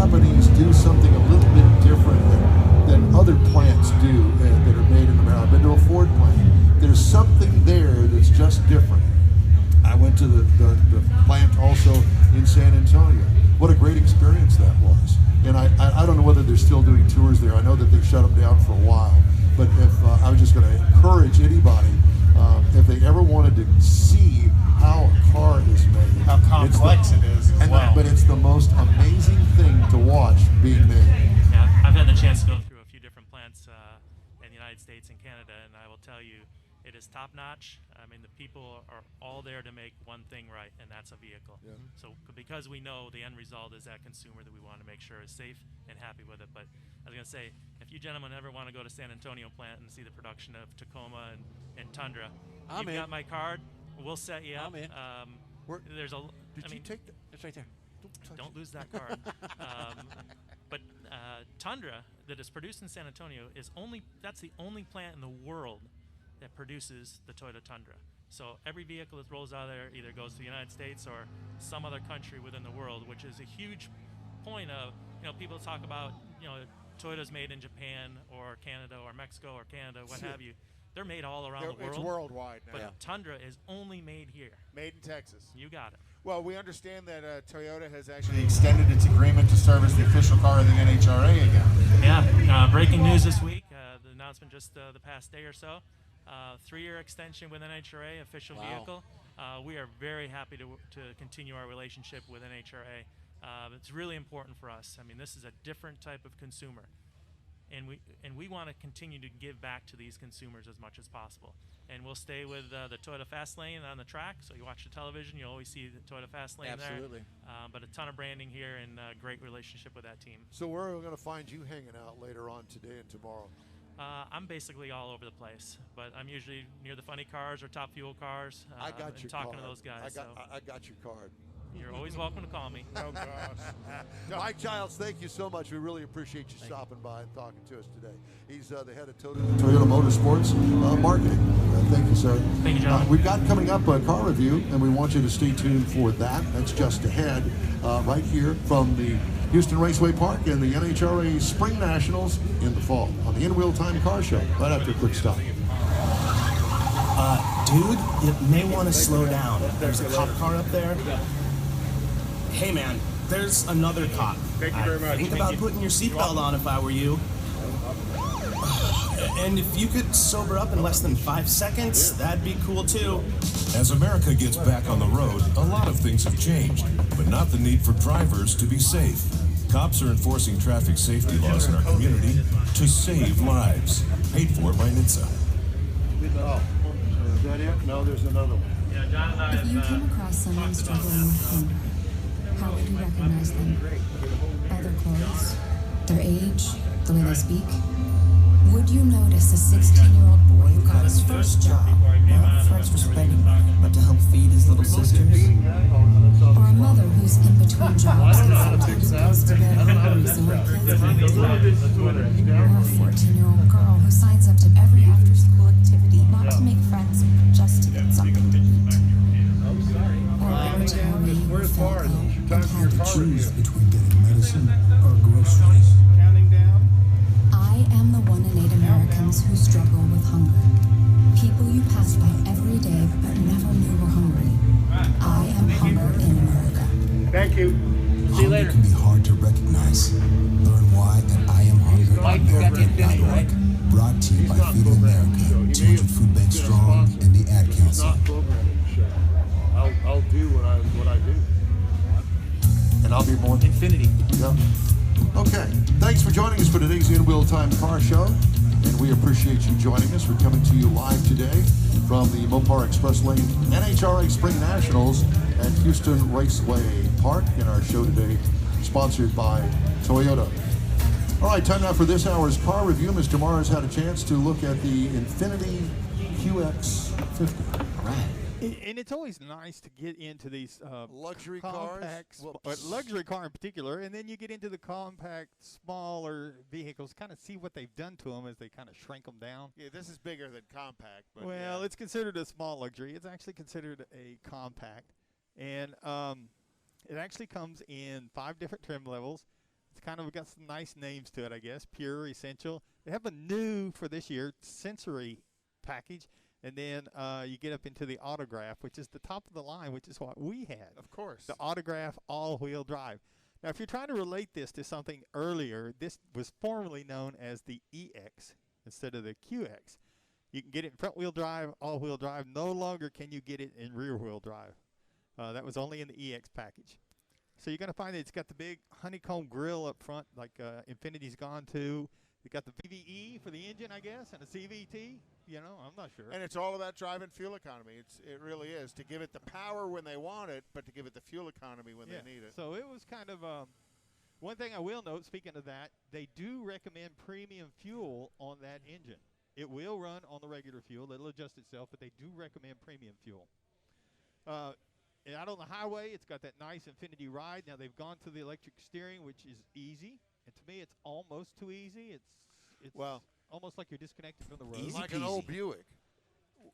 Japanese do something a little bit different than other plants do that are made in America. I've been to a Ford plant. There's something there that's just different. I went to the plant also in San Antonio. What a great experience that was. And I don't know whether they're still doing tours there. I know that they shut them down for a while. But if I was just going to encourage anybody, if they ever wanted to see how a car is made, how complex it is as well. But it's the most amazing thing to watch being made. Yeah, I've had the chance to go through a few different plants in the United States and Canada, and I will tell you, it is top notch. I mean, the people are all there to make one thing right, and that's a vehicle. Yeah. So because we know the end result is that consumer that we want to make sure is safe and happy with it. But I was going to say, if you gentlemen ever want to go to San Antonio plant and see the production of Tacoma and Tundra, you've got my card. We'll set you up. I'm in. There's a. Did you take that? It's right there. Don't lose that card. But Tundra that is produced in San Antonio that's the only plant in the world that produces the Toyota Tundra. So every vehicle that rolls out of there either goes to the United States or some other country within the world, which is a huge point of, people talk about, Toyota's made in Japan or Canada or Mexico or Canada, what have you. They're made all around the world. It's worldwide now. But Tundra is only made here. Made in Texas. You got it. Well, we understand that Toyota has actually extended its agreement to serve as the official car of the NHRA again. Yeah, breaking news this week. The announcement just the past day or so. 3-year extension with NHRA, official vehicle. We are very happy to continue our relationship with NHRA. It's really important for us. I mean, this is a different type of consumer, and we want to continue to give back to these consumers as much as possible. And we'll stay with the Toyota Fast Lane on the track. So you watch the television, you'll always see the Toyota Fast Lane there. Absolutely. But a ton of branding here and a great relationship with that team. So where are we going to find you hanging out later on today and tomorrow? I'm basically all over the place, but I'm usually near the funny cars or top fuel cars. I got your talking card. to those guys. I got your card. You're always welcome to call me. Oh, gosh. Mike Childs, thank you so much. We really appreciate you stopping by and talking to us today. He's the head of Toyota Motorsports Marketing. Thank you, sir. Thank you, John. We've got coming up a car review, and we want you to stay tuned for that. That's just ahead, right here from the Houston Raceway Park and the NHRA Spring Nationals in the fall on the In Wheel Time Car Show, right after a quick stop. Dude, you may want to slow down. There's a cop car up there. Hey man, there's another cop. Thank you very much. Think about putting your seatbelt on if I were you. And if you could sober up in less than 5 seconds, that'd be cool too. As America gets back on the road, a lot of things have changed, but not the need for drivers to be safe. Cops are enforcing traffic safety laws in our community to save lives. Paid for by NHTSA. Oh, is that it? No, there's another one. Yeah, John and I If you came across someone struggling with hunger, how would you recognize them? By their clothes, their age, the way they speak? Would you notice a 16-year-old boy who got his first job, not for extra spending money, but to help feed his little sisters? Or a mother who's in between jobs and sometimes goes to bed hungry so her kids can eat? Or a 14-year-old girl who signs up to every after-school activity, not to make friends, but just to get something to eat? Or a retiree who felt ill and had to choose between getting medicine or groceries. I am the 1 in 8 Americans who struggle with hunger. People you pass by every day but never knew were hungry. I am hunger in America. Thank you. See you later. Hunger can be hard to recognize. Learn why at IamHunger.org. Brought to you by Feeding America, 200 Food Bank Strong, and the Ad Council. I'll do what I do. And I'll be more Infinity. Yep. Okay, thanks for joining us for today's In Wheel Time Car Show, and we appreciate you joining us. We're coming to you live today from the Mopar Express Lane NHRA Spring Nationals at Houston Raceway Park, and our show today sponsored by Toyota. All right, time now for this hour's car review. Mr. Mars had a chance to look at the Infiniti QX50. All right. And it's always nice to get into these luxury compact, cars, luxury car in particular, and then you get into the compact, smaller vehicles, kind of see what they've done to them as they kind of shrink them down. Yeah, this is bigger than compact. But well, yeah. It's considered a small luxury. It's actually considered a compact, and it actually comes in 5 different trim levels. It's kind of got some nice names to it, I guess. Pure, Essential. They have a new, for this year, Sensory package. And then you get up into the Autograph, which is the top of the line, which is what we had. Of course. The Autograph all-wheel drive. Now, if you're trying to relate this to something earlier, this was formerly known as the EX instead of the QX. You can get it in front-wheel drive, all-wheel drive. No longer can you get it in rear-wheel drive. That was only in the EX package. So you're going to find that it's got the big honeycomb grill up front, like Infinity's gone to. You got the VVE for the engine, I guess, and a CVT. You know, I'm not sure. And it's all about driving fuel economy. It really is, to give it the power when they want it, but to give it the fuel economy when they need it. So it was kind of one thing I will note, speaking of that, they do recommend premium fuel on that engine. It will run on the regular fuel. It'll adjust itself, but they do recommend premium fuel. And out on the highway, it's got that nice Infinity ride. Now, they've gone to the electric steering, which is easy. And to me, it's almost too easy. It's almost like you're disconnected from the road. Like an old Buick.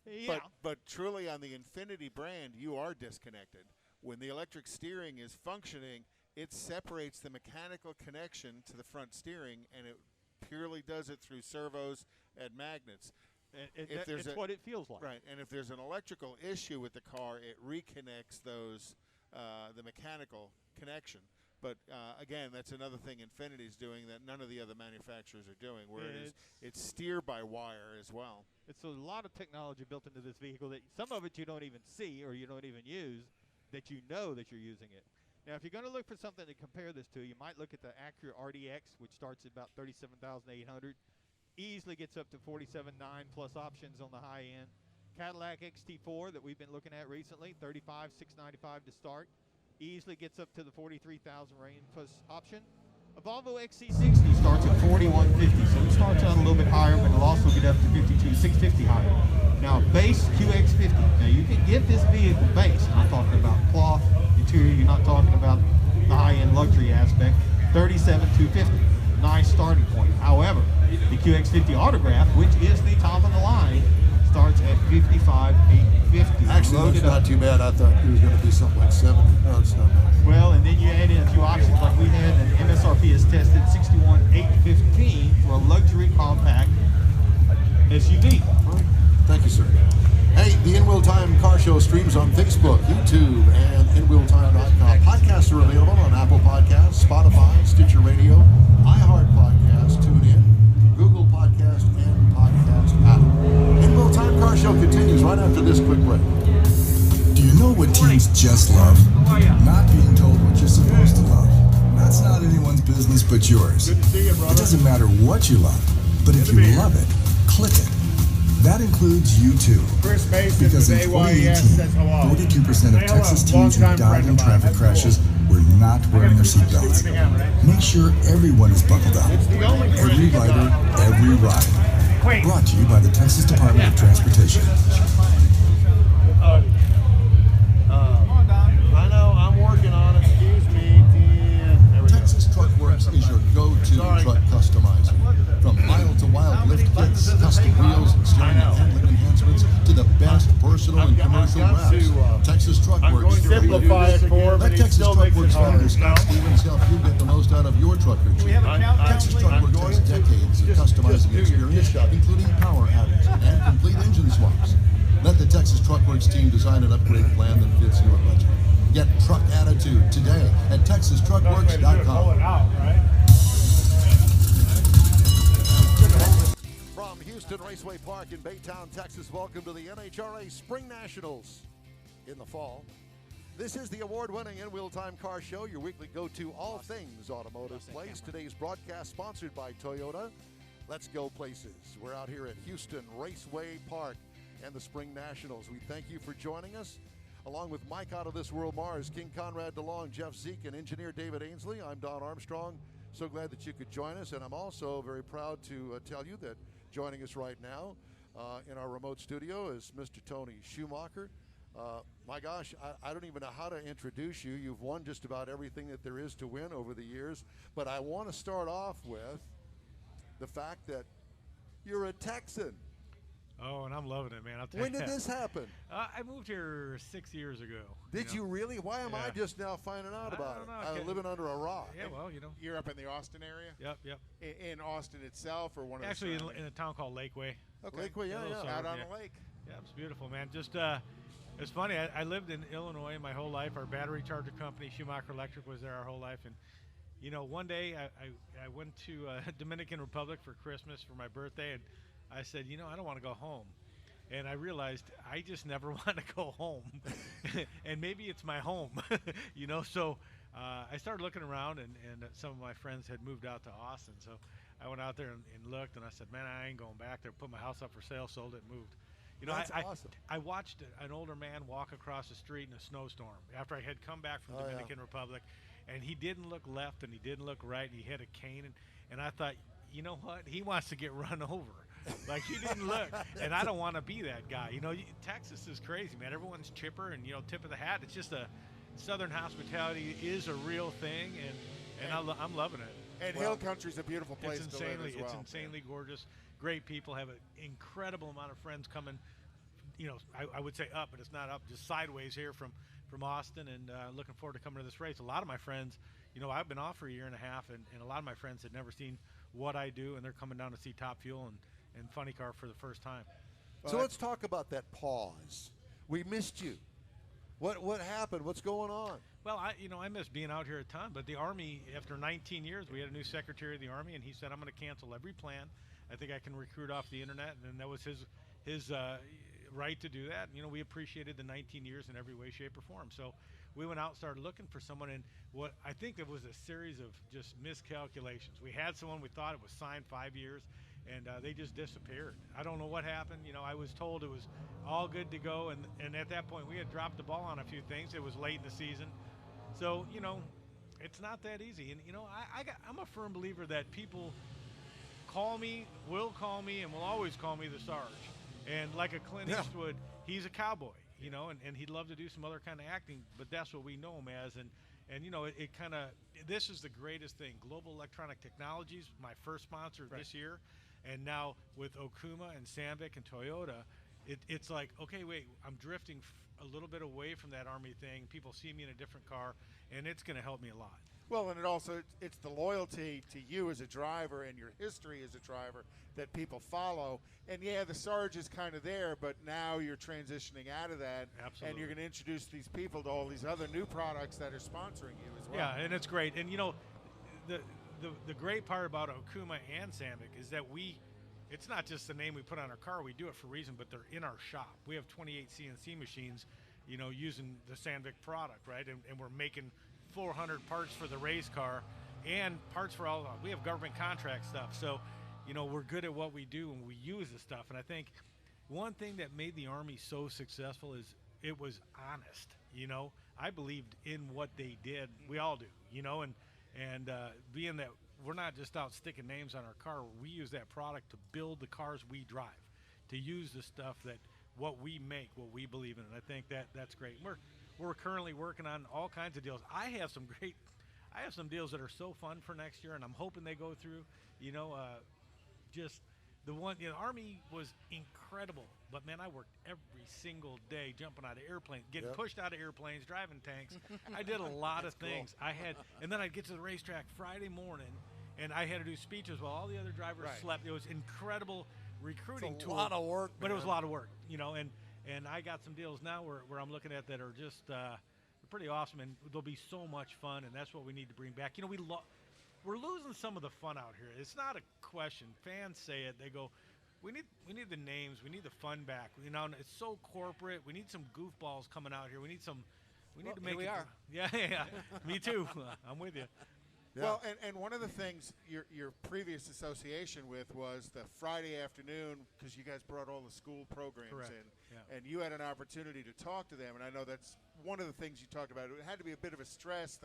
Yeah. But truly on the Infinity brand, you are disconnected. When the electric steering is functioning, it separates the mechanical connection to the front steering, and it purely does it through servos and magnets. It's what it feels like. Right, and if there's an electrical issue with the car, it reconnects those, the mechanical connection. But again, that's another thing Infinity's doing that none of the other manufacturers are doing, where it's steer-by-wire as well. It's a lot of technology built into this vehicle that some of it you don't even see or you don't even use, that you know that you're using it. Now, if you're going to look for something to compare this to, you might look at the Acura RDX, which starts at about $37,800. Easily gets up to $47,900 plus options on the high end. Cadillac XT4 that we've been looking at recently, $35,695 to start. Easily gets up to the $43,000 range plus option. A Volvo XC60 starts at $41,550, so it starts out a little bit higher, but it'll also get up to $52,650 higher. Now, base QX50. Now, you can get this vehicle base. I'm talking about cloth interior. You're not talking about the high-end luxury aspect. $37,250. Nice starting point. However, the QX50 Autograph, which is the top of the line, starts at $55,850. Actually, that's not too bad. I thought it was going to be something like 70. No, it's not. Well, and then you add in a few options like we had, and MSRP is tested $61,815 for a luxury compact SUV. Thank you, sir. Hey, the In Wheel Time Car Show streams on Facebook, YouTube, and InWheelTime.com. Podcasts are available on Apple Podcasts, Spotify, Stitcher Radio, iHeart Podcasts, TuneIn, Google Podcast, and Podcast App. In Wheel Time Car Show continues right after this quick break. Do you know what teens just love? Not being told what you're supposed to love. That's not anyone's business but yours. Good to see you, brother. It doesn't matter what you love, but if you love it, click it. That includes you too. Chris Mason Because in with AYES says 2018, hello. 42% of Texas teens who died in traffic crashes were not wearing their seatbelts. Make sure everyone is buckled up. Every rider, every ride. Brought to you by the Texas Department of Transportation. I know, I'm working on it. Excuse me. Texas Truck Works is your go-to truck customizer. From mild-to-wild lift kits, custom wheels, and steering and handling enhancements, to the best personal and commercial wraps. Texas Truck Works. simplify it for him, Let but he Texas still Truck makes it Works hard. founder Scott Stevens help you get the most out of your truck or Jeep. Texas Truck Works has decades of customizing experience, including power outage and complete engine swaps. Let the Texas Truck Works team design an upgrade plan that fits your budget. Get truck attitude today at TexasTruckWorks.com. From Houston Raceway Park in Baytown, Texas, welcome to the NHRA Spring Nationals in the fall. This is the award-winning In Wheel Time Car Show, your weekly go-to all things automotive place. Today's broadcast sponsored by Toyota. Let's go places. We're out here at Houston Raceway Park and the Spring Nationals. We thank you for joining us. Along with Mike Out of This World Mars, King Conrad DeLong, Jeff Zeke, and engineer David Ainsley, I'm Don Armstrong. So glad that you could join us, and I'm also very proud to tell you that joining us right now in our remote studio is Mr. Tony Schumacher. My gosh, I don't even know how to introduce you. You've won just about everything that there is to win over the years, but I want to start off with the fact that you're a Texan. Oh, and I'm loving it, man. I'll tell When you. did this happen? I moved here 6 years ago. Did you really? Why am I Yeah. just now finding out about don't it? know. I'm living under a rock. Yeah, well, You're up in the Austin area? Yep. In Austin itself, or one of Actually, the in a town called Lakeway. Okay. Lakeway, yeah. Out on the lake. Yeah, it's beautiful, man. Just it's funny. I lived in Illinois my whole life. Our battery charger company, Schumacher Electric, was there our whole life. And one day I went to Dominican Republic for Christmas for my birthday, and I said, I don't want to go home. And I realized I just never want to go home. And maybe it's my home, So I started looking around, and some of my friends had moved out to Austin. So I went out there and looked, and I said, man, I ain't going back there. Put my house up for sale, sold it, and moved. That's awesome. I watched an older man walk across the street in a snowstorm after I had come back from Dominican Republic, and he didn't look left and he didn't look right, and he had a cane, and I thought, you know what? He wants to get run over. Like, he didn't look, and I don't want to be that guy. Texas is crazy, man. Everyone's chipper, and tip of the hat. It's just Southern hospitality is a real thing, and I'm loving it. And Hill Country's a beautiful place to live as well. It's insanely gorgeous. Great people. Have an incredible amount of friends coming. I would say up, but it's not up, just sideways here from Austin, and looking forward to coming to this race. A lot of my friends, I've been off for a year and a half, and a lot of my friends had never seen what I do, and they're coming down to see Top Fuel and Funny Car for the first time. So let's talk about that pause. We missed you. What happened? What's going on? Well, I miss being out here a ton, but the Army, after 19 years, we had a new Secretary of the Army, and he said, I'm going to cancel every plan. I think I can recruit off the internet, and that was his right to do that. We appreciated the 19 years in every way, shape, or form. So we went out and started looking for someone, and what I think it was a series of just miscalculations. We had someone, we thought it was signed 5 years, and they just disappeared. I don't know what happened. I was told it was all good to go, and at that point we had dropped the ball on a few things. It was late in the season. So, it's not that easy. And, I'm a firm believer that people will call me, and will always call me the Sarge. And like a Clint Eastwood, he's a cowboy, and he'd love to do some other kind of acting, but that's what we know him as. And it kind of, this is the greatest thing. Global Electronic Technologies, my first sponsor this year. And now with Okuma and Sandvik and Toyota, it's like, okay, wait, I'm drifting a little bit away from that Army thing. People see me in a different car, and it's going to help me a lot. Well, and it's the loyalty to you as a driver and your history as a driver that people follow. And yeah, the Sarge is kind of there, but now you're transitioning out of that. Absolutely. And you're going to introduce these people to all these other new products that are sponsoring you as well. Yeah, and it's great. And the great part about Okuma and Sandvik is that it's not just the name we put on our car. We do it for a reason, but they're in our shop. We have 28 CNC machines, using the Sandvik product, right? And we're making 400 parts for the race car and parts for all. We have government contract stuff. So, we're good at what we do and we use the stuff. And I think one thing that made the Army so successful is it was honest. I believed in what they did. We all do, and being that we're not just out sticking names on our car, we use that product to build the cars we drive, to use the stuff that what we make, what we believe in. And I think that's great. We're currently working on all kinds of deals. I have some deals that are so fun for next year, and I'm hoping they go through. Just the one, Army was incredible, but man, I worked every single day jumping out of airplanes, getting pushed out of airplanes, driving tanks. I did a lot of things. Cool. And then I'd get to the racetrack Friday morning, and I had to do speeches while all the other drivers slept. It was incredible recruiting tool. It's a lot of work, but it was a lot of work, and I got some deals now where I'm looking at that are just pretty awesome, and they'll be so much fun, and that's what we need to bring back. We're losing some of the fun out here. It's not a question. Fans say it. They go, we need the names. We need the fun back. It's so corporate. We need some goofballs coming out here. We need to make. Here we are. Yeah. Me too. I'm with you. Yeah. Well, and one of the things your previous association with was the Friday afternoon, because you guys brought all the school programs in, and you had an opportunity to talk to them. And I know that's one of the things you talked about. It had to be a bit of a stress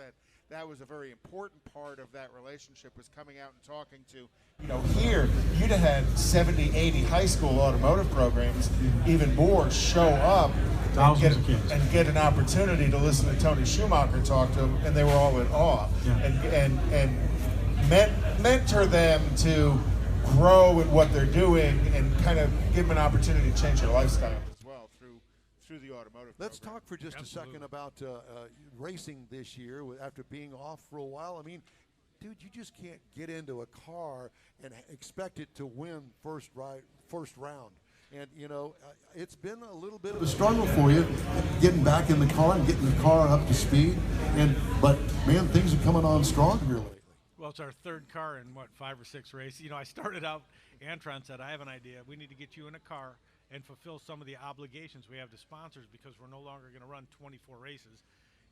that was a very important part of that relationship, was coming out and talking to. Here you'd have had 70, 80 high school automotive programs, even more, show up and get an opportunity to listen to Tony Schumacher talk to them, and they were all in awe. And mentor them to grow in what they're doing and kind of give them an opportunity to change their lifestyle as well through the automotive. Let's program. talk for just a second about racing this year after being off for a while. I mean, dude, you just can't get into a car and expect it to win first round. And, you know, it's been a little bit of a struggle for you getting back in the car and getting the car up to speed. But, man, things are coming on strong here lately. Well, it's our third car in, 5 or 6 races. You know, I started out, Antron said, I have an idea. We need to get you in a car and fulfill some of the obligations we have to sponsors because we're no longer going to run 24 races.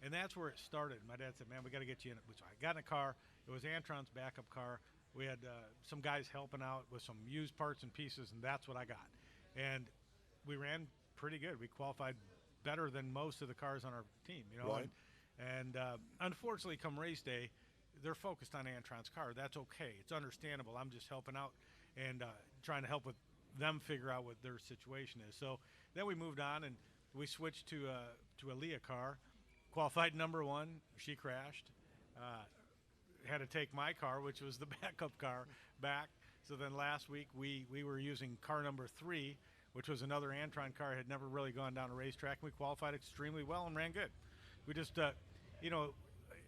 And that's where it started. My dad said, man, we got to get you in it. So I got in a car. It was Antron's backup car. We had some guys helping out with some used parts and pieces, and that's what I got. And we ran pretty good. We qualified better than most of the cars on our team, you know. Right. And unfortunately, come race day, they're focused on Antron's car. That's okay. It's understandable. I'm just helping out and trying to help with them figure out what their situation is. So then we moved on and we switched to a Leah car. Qualified number 1. She crashed. Had to take my car, which was the backup car, back. So then last week we were using car number 3, which was another Antron car. Had never really gone down a racetrack. We qualified extremely well and ran good. We just, you know,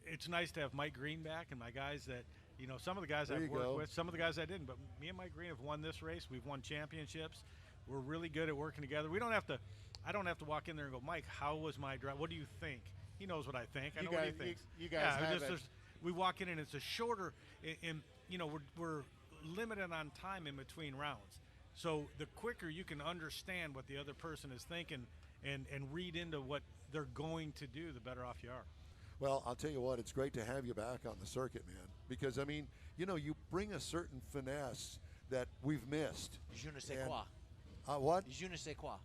it's nice to have Mike Green back and my guys that, you know, some of the guys I've worked with, some of the guys I didn't. But me and Mike Green have won this race. We've won championships. We're really good at working together. We don't have to. I don't have to walk in there and go, Mike, how was my drive? What do you think? He knows what I think. I know what he thinks. You guys have it. We walk in and it's a shorter, and you know, we're limited on time in between rounds. So the quicker you can understand what the other person is thinking and read into what they're going to do, the better off you are. Well, I'll tell you what, it's great to have you back on the circuit, man. Because, I mean, you know, you bring a certain finesse that we've missed. Je ne sais quoi. What? Je ne sais quoi.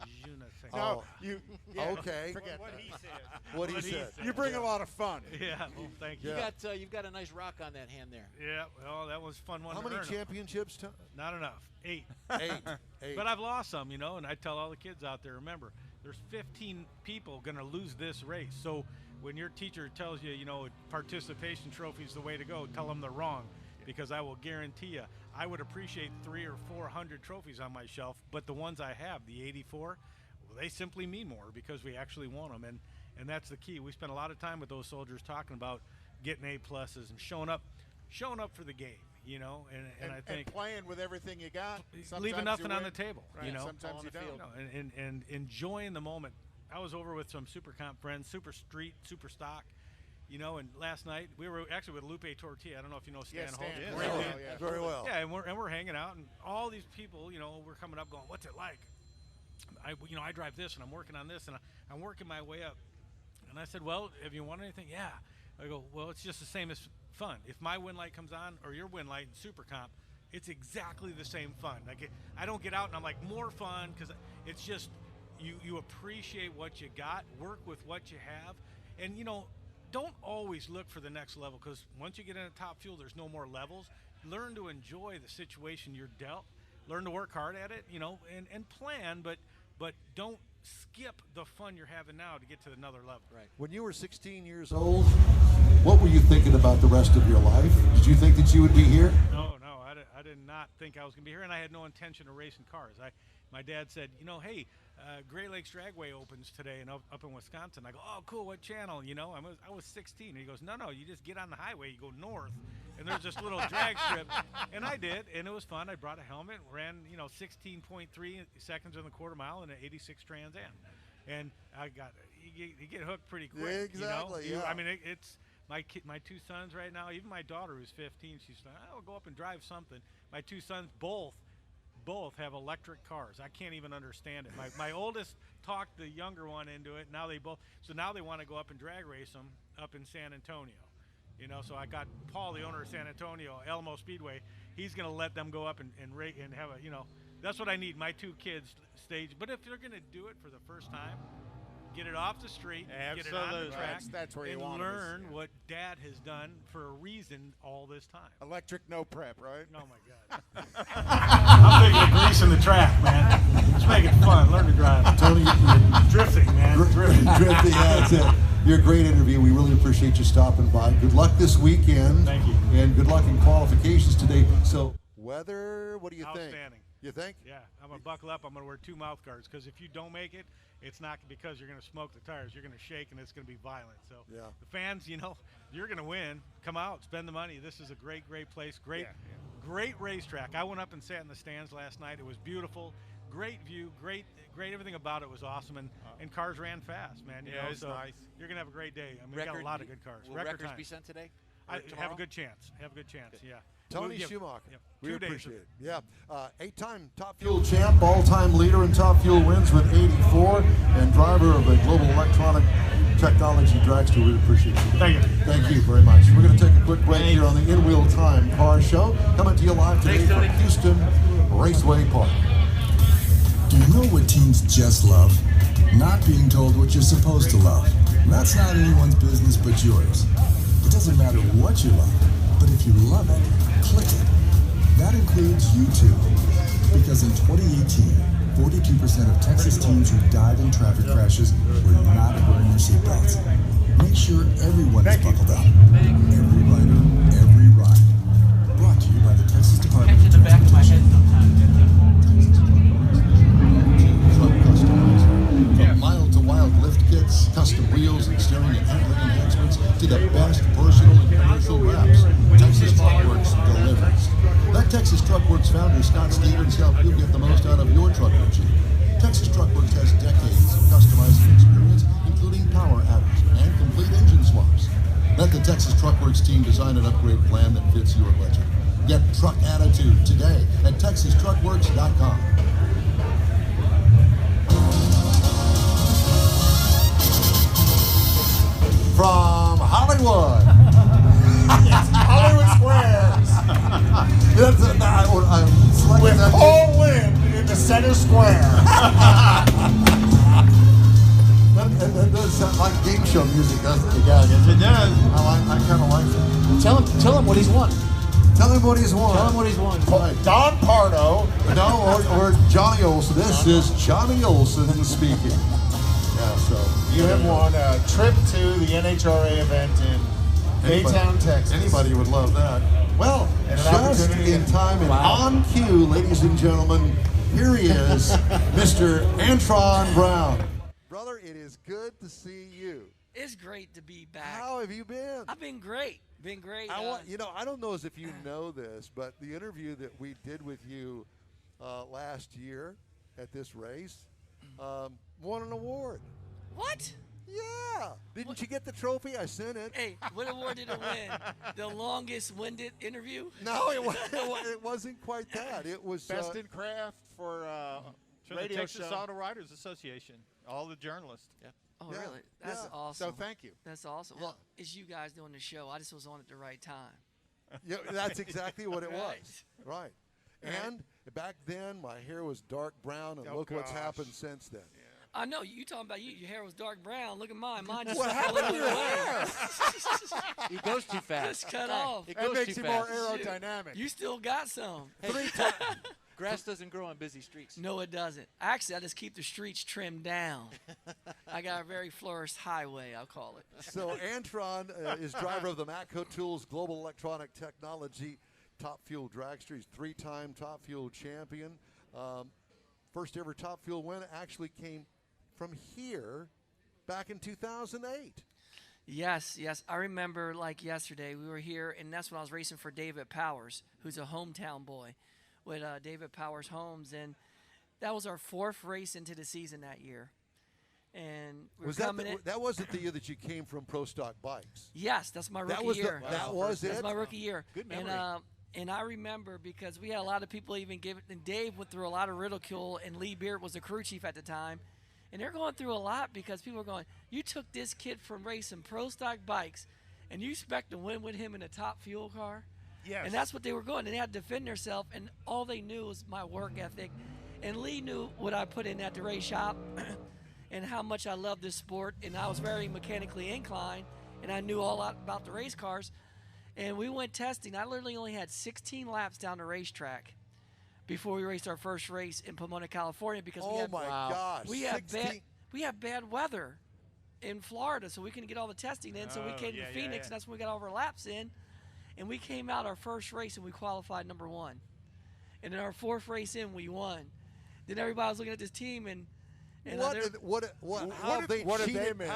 Je ne sais quoi. No, you. Yeah, okay. Forget what that. he said. What he said. You bring a lot of fun. Yeah, well, thank you. You've got a nice rock on that hand there. Yeah, well, that was fun one. How many championships? Not enough. 8. 8. But I've lost some, you know, and I tell all the kids out there, remember, there's 15 people going to lose this race. So when your teacher tells you, you know, participation trophy is the way to go, tell them they're wrong, because I will guarantee you, I would appreciate 300 or 400 trophies on my shelf, but the ones I have, the 84, well, they simply mean more because we actually won them, and that's the key. We spent a lot of time with those soldiers talking about getting A pluses and showing up for the game, you know, and I think and playing with everything you got, leaving nothing on the table, right. you know, sometimes you don't, and enjoying the moment. I was over with some super comp friends, super street, super stock, you know, and last night we were actually with Lupe Tortilla. I don't know if you know Stan Holt. Yeah, very well. Yeah, and we're hanging out, and all these people, you know, we're coming up going, what's it like? I drive this, and I'm working on this, and I'm working my way up. And I said, well, have you won anything? Yeah. I go, well, it's just the same as fun. If my win light comes on or your win light in super comp, it's exactly the same fun. Like I don't get out and I'm like, more fun, because it's just you appreciate what you got, work with what you have, and you know, don't always look for the next level, because once you get in a top fuel, there's no more levels. Learn to enjoy the situation you're dealt. Learn to work hard at it, you know, and plan, but don't skip the fun you're having now to get to another level. Right. When you were 16 years old, what were you thinking about the rest of your life? Did you think that you would be here? No, I did not think I was going to be here, and I had no intention of racing cars. My dad said, you know, hey, Great Lakes Dragway opens today and up in Wisconsin. I go, oh, cool, what channel? You know, I was 16. And he goes, no, you just get on the highway, you go north, and there's this little drag strip. And I did, and it was fun. I brought a helmet, ran, you know, 16.3 seconds in the quarter mile in an 86 Trans Am. And I got, you get hooked pretty quick. Exactly, you know? yeah. I mean, it's my 2 sons right now, even my daughter who's 15, she's like, I'll go up and drive something. My 2 sons both have electric cars. I can't even understand it. My oldest talked the younger one into it. Now they want to go up and drag race them up in San Antonio. You know, so I got Paul, the owner of San Antonio, Alamo Speedway. He's going to let them go up and have a, you know, that's what I need. My 2 kids stage. But if they're going to do it for the first time, get it off the street, get it on the track, that's where you and want learn what Dad has done for a reason all this time. Electric, no prep, right? Oh my God! I'm thinking of greasing the track, man. Let's make it fun. Learn to drive. Tony, drifting, man. Drifting. Yeah, that's it. You're a great interview. We really appreciate you stopping by. Good luck this weekend. Thank you. And good luck in qualifications today. So. weather. What do you think? Outstanding. You think? Yeah, I'm going to buckle up. I'm going to wear 2 mouth guards because if you don't make it, it's not because you're going to smoke the tires. You're going to shake, and it's going to be violent. So the fans, you're going to win. Come out, spend the money. This is a great, great place. Great racetrack. I went up and sat in the stands last night. It was beautiful. Great view. Great. Everything about it was awesome, and cars ran fast, man. It's nice. You're going to have a great day. I mean, we got a lot of good cars. Will Record records time. be sent today? Have a good chance. Yeah. Tony Schumacher. Yep. We 2 days. appreciate it. Yeah. 8-time Top Fuel champ, all-time leader in Top Fuel wins with 84, and driver of the Global Electronic Technology Dragster. We appreciate you. Thank you. Thank you very much. We're going to take a quick break here on the In Wheel Time Car Show. Coming to you live today from Houston Raceway Park. Do you know what teens just love? Not being told what you're supposed to love. That's not anyone's business but yours. It doesn't matter what you love, but if you love it, click it. That includes you too. Because in 2018, 42% of Texas teens who died in traffic crashes were not wearing their seatbelts. Make sure everyone is buckled up. Every rider, every ride. Brought to you by the Texas Department of Transportation. From mild to wild lift kits, custom wheels, and steering and handling enhancements to the best personal and commercial wraps, Texas Truck Works delivers. Let Texas Truck Works founder Scott Stevens help you get the most out of your truck or Jeep. Texas Truck Works has decades of customizing experience, including power adders and complete engine swaps. Let the Texas Truck Works team design an upgrade plan that fits your budget. Get truck attitude today at TexasTruckWorks.com. From Hollywood. It's Hollywood Squares. With Paul Lynde in the center square. That does sound like game show music, doesn't it? It does. It does. I kind of like it. Tell him what he's won. Tell him what he's won. Tell him what he's won. Don Pardo. No, or Johnny Olson. This is Johnny Olson speaking. Yeah, so You have won a trip to the NHRA event in Baytown, Texas. Anybody would love that. Well, And an just opportunity. in time and on cue, ladies and gentlemen, here he is, Mr. Antron Brown. Brother, it is good to see you. It's great to be back. How have you been? I've been great. Been great. I don't know as if you know this, but the interview that we did with you last year at this race won an award. What? Yeah. Didn't you get the trophy? I sent it. Hey, what award did it win? The longest winded interview? No, it wasn't quite that. It was Best in craft for the radio Texas show. Auto Writers Association. All the journalists. Yeah. Oh, Yeah. really? That's Yeah. awesome. So thank you. That's awesome. Well, it's you guys doing the show. I just was on at the right time. Yeah, that's exactly what it Right. was. Right. And back then, my hair was dark brown, and Oh, look what's gosh. happened since then. I know you talking about you. Your hair was dark brown. Look at mine. Mine just What happened to your hair? He goes too fast. Just cut off. It That goes makes too you more fast. aerodynamic. You still got some. Grass doesn't grow on busy streets. No, it doesn't. Actually, I just keep the streets trimmed down. I got a very flourished highway, I'll call it. So Antron is driver of the Matco Tools Global Electronic Technology Top Fuel Dragster. He's 3-time Top Fuel champion. First ever Top Fuel win actually came from here back in 2008. Yes. I remember like yesterday we were here, and that's when I was racing for David Powers, who's a hometown boy with David Powers Homes, and that was our 4th race into the season that year. And we were coming in. That wasn't the year that you came from Pro Stock Bikes. Yes, that's my rookie That was year. that was That's it. my rookie year. Good memory. And I remember because we had a lot of people even giving, and Dave went through a lot of ridicule, and Lee Beard was the crew chief at the time. And they're going through a lot because people are going, you took this kid from racing Pro Stock Bikes, and you expect to win with him in a Top Fuel car? Yes. And that's what they were going. And they had to defend themselves, and all they knew was my work ethic. And Lee knew what I put in at the race shop and how much I loved this sport. And I was very mechanically inclined, and I knew all about the race cars. And we went testing. I literally only had 16 laps down the racetrack before we raced our first race in Pomona, California, because we had bad weather in Florida, so we couldn't get all the testing in. So we came to Phoenix, and that's when we got all of our laps in. And we came out our first race, and we qualified number 1. And in our 4th race in, we won. Then everybody was looking at this team, and how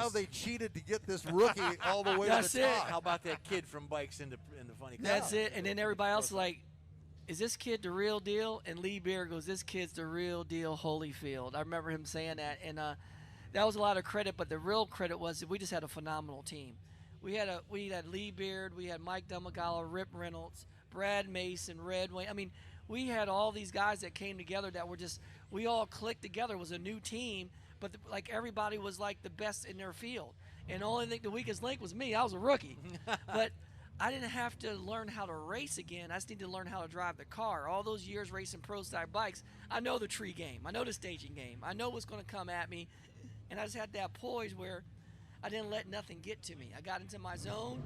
they cheated to get this rookie all the way That's to the top. How about that kid from Bikes in the funny car? That's it. And then everybody else like, is this kid the real deal? And Lee Beer goes, this kid's the real deal, Holyfield. I remember him saying that. And that was a lot of credit, but the real credit was that we just had a phenomenal team. We had Lee Beard, we had Mike Dumagala, Rip Reynolds, Brad Mason, Red Wayne. I mean, we had all these guys that came together that were just, we all clicked together. It was a new team, but like everybody was like the best in their field. And the only thing, the weakest link was me. I was a rookie. But I didn't have to learn how to race again. I just need to learn how to drive the car. All those years racing pro-style bikes, I know the tree game. I know the staging game. I know what's going to come at me. And I just had that poise where I didn't let nothing get to me. I got into my zone,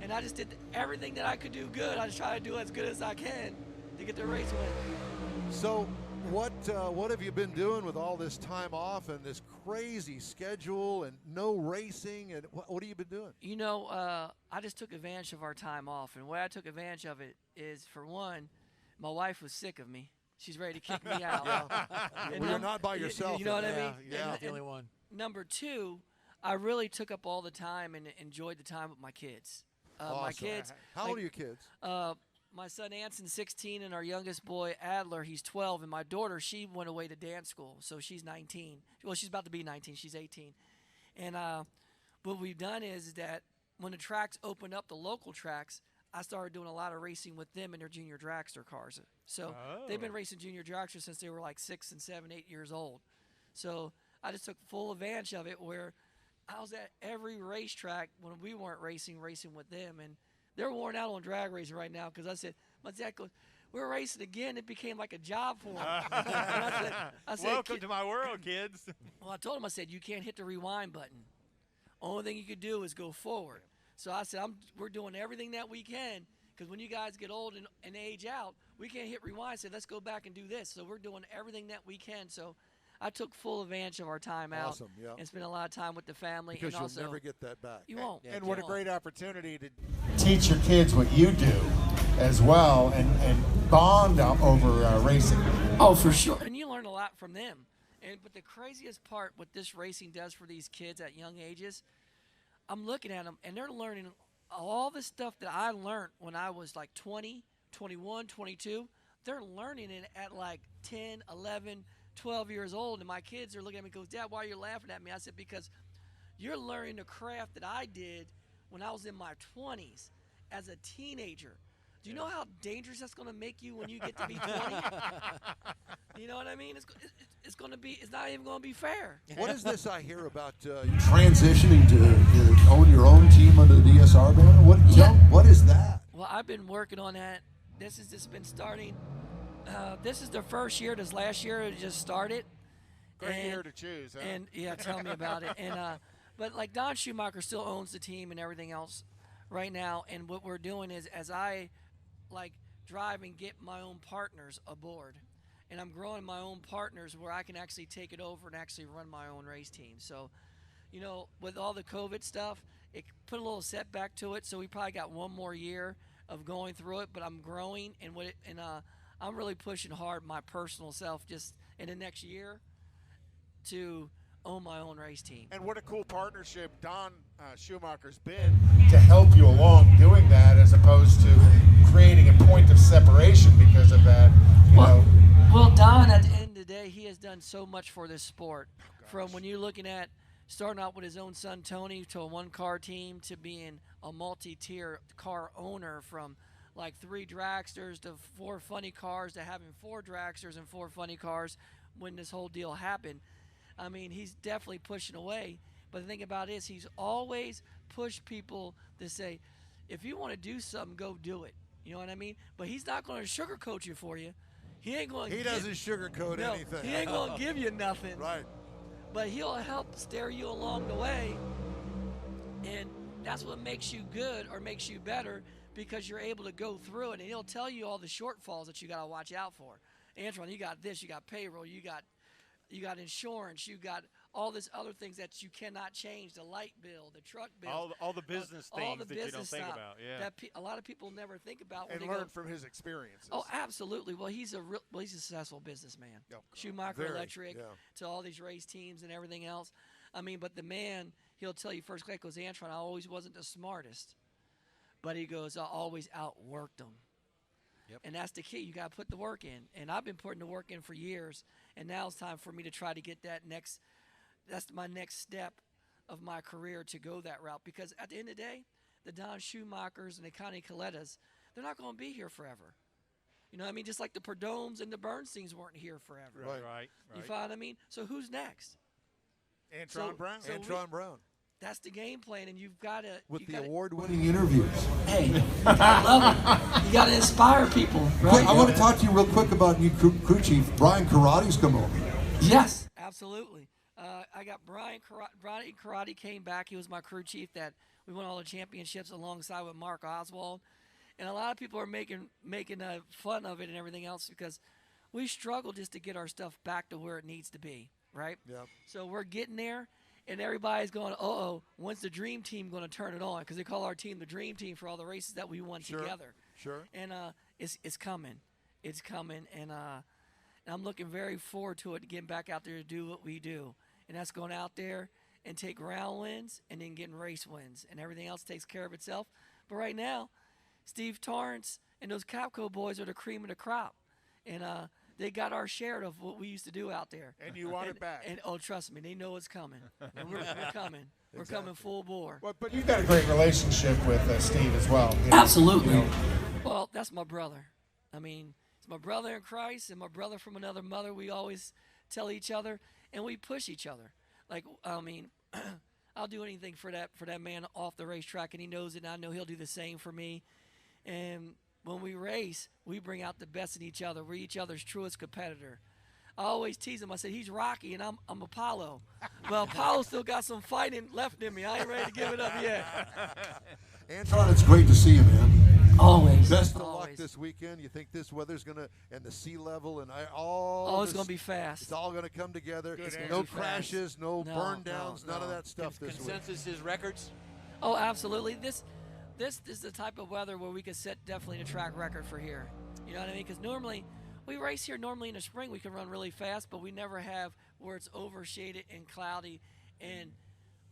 and I just did everything that I could do good. I just try to do as good as I can to get the race win. So what have you been doing with all this time off and this crazy schedule and no racing? And what have you been doing? You know, I just took advantage of our time off. And the way I took advantage of it is, for one, my wife was sick of me. She's ready to kick me out. Well, you're not by yourself. You know what I mean? Yeah, not the only one. Number two, I really took up all the time and enjoyed the time with my kids. Awesome. My kids. How old are your kids? My son Anson's 16, and our youngest boy Adler, he's 12, and my daughter, she went away to dance school, so she's 19. Well, she's about to be 19. She's 18. And what we've done is that when the tracks opened up, the local tracks, I started doing a lot of racing with them in their junior dragster cars. So they've been racing junior dragster since they were like 6 and 7, 8 years old. So I just took full advantage of it, where I was at every racetrack when we weren't racing with them. And they're worn out on drag racing right now, because I said, my dad goes, we're racing again. It became like a job for them. I said, welcome to my world, kids. Well, I told him, I said, you can't hit the rewind button. Only thing you could do is go forward. So I said, we're doing everything that we can, because when you guys get old and age out, we can't hit rewind. I said, let's go back and do this. So we're doing everything that we can. So I took full advantage of our time out. Awesome, yeah. And spent a lot of time with the family. Because and also, you'll never get that back. You won't. And what a great opportunity to teach your kids what you do as well and bond over racing. Oh, for sure. And you learn a lot from them. But the craziest part, what this racing does for these kids at young ages, I'm looking at them, and they're learning all the stuff that I learned when I was like 20, 21, 22. They're learning it at like 10, 11, 12 years old. And my kids are looking at me and goes, Dad, why are you laughing at me? I said, because you're learning the craft that I did when I was in my 20s as a teenager. Do you know how dangerous that's going to make you when you get to be 20? You know what I mean? It's going to be. It's not even going to be fair. What is this I hear about transitioning to own your own team under the DSR banner? What is that? Well, I've been working on that. This has just been starting. This is the first year. This last year it just started. Great year to choose, huh? And yeah, tell me about it. And but like Don Schumacher still owns the team and everything else right now. And what we're doing is, as I like drive and get my own partners aboard, and I'm growing my own partners where I can actually take it over and actually run my own race team. So, you know, with all the COVID stuff, it put a little setback to it. So we probably got one more year of going through it, but I'm growing, and I'm really pushing hard my personal self just in the next year to own my own race team. And what a cool partnership Don Schumacher's been to help you along doing that, as opposed to creating a point of separation because of that. You know. Well, Don, at the end of the day, he has done so much for this sport. From when you're looking at starting out with his own son Tony to a one-car team to being a multi-tier car owner, from like 3 dragsters to 4 funny cars to having 4 dragsters and 4 funny cars when this whole deal happened. I mean, he's definitely pushing away. But the thing about it is, he's always pushed people to say, if you want to do something, go do it. You know what I mean? But he's not going to sugarcoat you for you. He ain't going. He doesn't sugarcoat anything. He ain't going to give you nothing. Right. But he'll help steer you along the way, and that's what makes you good or makes you better, because you're able to go through it, and he'll tell you all the shortfalls that you got to watch out for. Antoine, you got this, you got payroll, you got insurance, you got all this other things that you cannot change, the light bill, the truck bill. All the business things all the that you don't business think stuff about. Yeah. That a lot of people never think about. When And they learn go, from his experiences. Oh, absolutely. Well, he's a successful businessman. Yep. Schumacher Very, Electric yeah. to all these race teams and everything else. I mean, but the man, he'll tell you first class, goes, Antron, I always wasn't the smartest. But he goes, I always outworked them. Yep. And that's the key. You got to put the work in. And I've been putting the work in for years. And now it's time for me to try to get that next. That's my next step of my career, to go that route. Because at the end of the day, the Don Schumachers and the Connie Colettas, they're not going to be here forever. You know what I mean? Just like the Perdomes and the Bernsteins weren't here forever. Right. You follow what I mean? So who's next? Antron Brown. so Antron Brown. That's the game plan, and you've got to. With the award-winning interviews. Hey, I love it. You got to inspire people. Right? I want to talk to you real quick about new crew chief, Brian Karate's come over. Yes, absolutely. I got Brian Karate came back. He was my crew chief that we won all the championships alongside with Mark Oswald. And a lot of people are making fun of it and everything else because we struggle just to get our stuff back to where it needs to be, right? Yeah. So we're getting there, and everybody's going, when's the Dream Team going to turn it on? Because they call our team the Dream Team for all the races that we won together. Sure. And it's coming. It's coming, and I'm looking very forward to it, getting back out there to do what we do. And that's going out there and take round wins and then getting race wins. And everything else takes care of itself. But right now, Steve Torrance and those Capco boys are the cream of the crop. And they got our share of what we used to do out there. And you want it back. And trust me, they know it's coming. And we're coming. We're coming full bore. But you've got a great relationship with Steve as well. You know? Absolutely. You know. Well, that's my brother. I mean, it's my brother in Christ and my brother from another mother. We always tell each other, and we push each other. Like, I mean, I'll do anything for that man off the racetrack, and he knows it, and I know he'll do the same for me. And when we race, we bring out the best in each other. We're each other's truest competitor. I always tease him. I said, he's Rocky, and I'm Apollo. Well, Apollo still got some fighting left in me. I ain't ready to give it up yet. Antron, it's great to see you, man. Always. Best of luck this weekend. You think this weather's going to, and the sea level, and it's going to be fast. It's all going to come together. Good No crashes, no burn downs, none of that stuff this week. Consensus is records? Oh, absolutely. This is the type of weather where we could set definitely a track record for here. You know what I mean? Because normally, we race here normally in the spring. We can run really fast, but we never have where it's overshaded and cloudy, and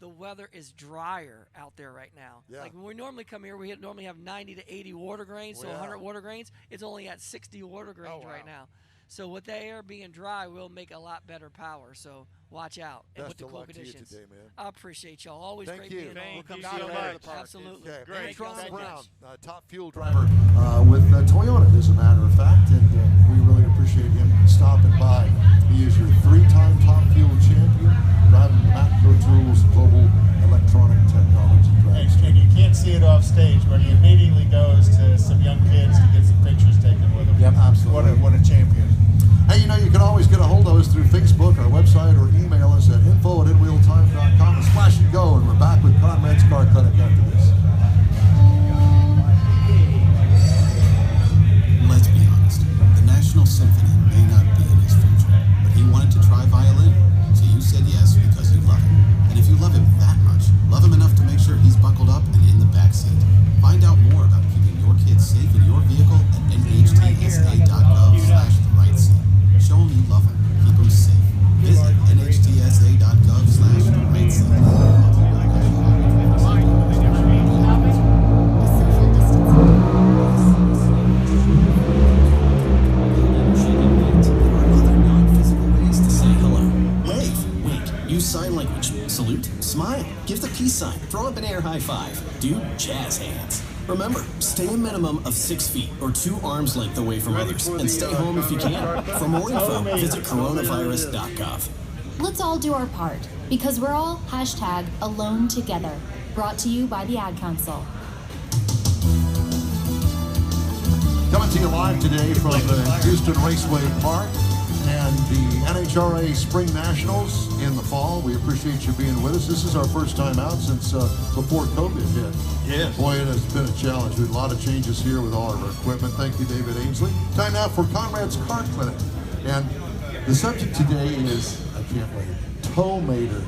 the weather is drier out there right now. Yeah. Like when we normally come here, we normally have 90 to 80 water grains, so 100 water grains. It's only at 60 water grains right now. So with the air being dry, we'll make a lot better power. So watch out. Best and with the of cool luck conditions. to you today, man. I appreciate y'all. Always Thank great you. being on. Thank We'll you come so see much. later. Absolutely. Okay. Thank you Antron so Brown, much. top fuel driver with Toyota, as a matter of fact, and we really appreciate him stopping by. He is your 3-time top fuel champion, driving the Matco Tools Global Electronic Technology Drag Strip. And you can't see it off stage, but he immediately goes to some young kids to get some pictures taken with him. Yep, absolutely. What a champion. Hey, you can always get a hold of us through Facebook, our website, or email us at info@inwheeltime.com. Splash and go, and we're back with Conrad's Car Clinic after this. Let's be honest, the National Symphony may not be in his future, but he wanted to try violin, so you said yes because you love him. And if you love him that much, love him enough to make sure he's buckled up and in the backseat. Find out more about keeping your kids safe in your vehicle at nhtsa.gov/the-right-seat. Show him you love him. Keep him safe. Visit nhtsa.gov/the-right-seat. Use sign language. Salute. Smile. Give the peace sign. Throw up an air high five. Do jazz hands. Remember, stay a minimum of 6 feet or 2 arms length away from others, and stay home if you can. For more info, visit coronavirus.gov. Let's all do our part, because we're all #alone together. Brought to you by the Ad Council. Coming to you live today from the Houston Raceway Park and the NHRA Spring Nationals in the fall. We appreciate you being with us. This is our first time out since before COVID hit. Yes. Boy, it has been a challenge. We had a lot of changes here with all of our equipment. Thank you, David Ainsley. Time now for Conrad's Car Clinic. And the subject today is, I can't wait, Tow-mater.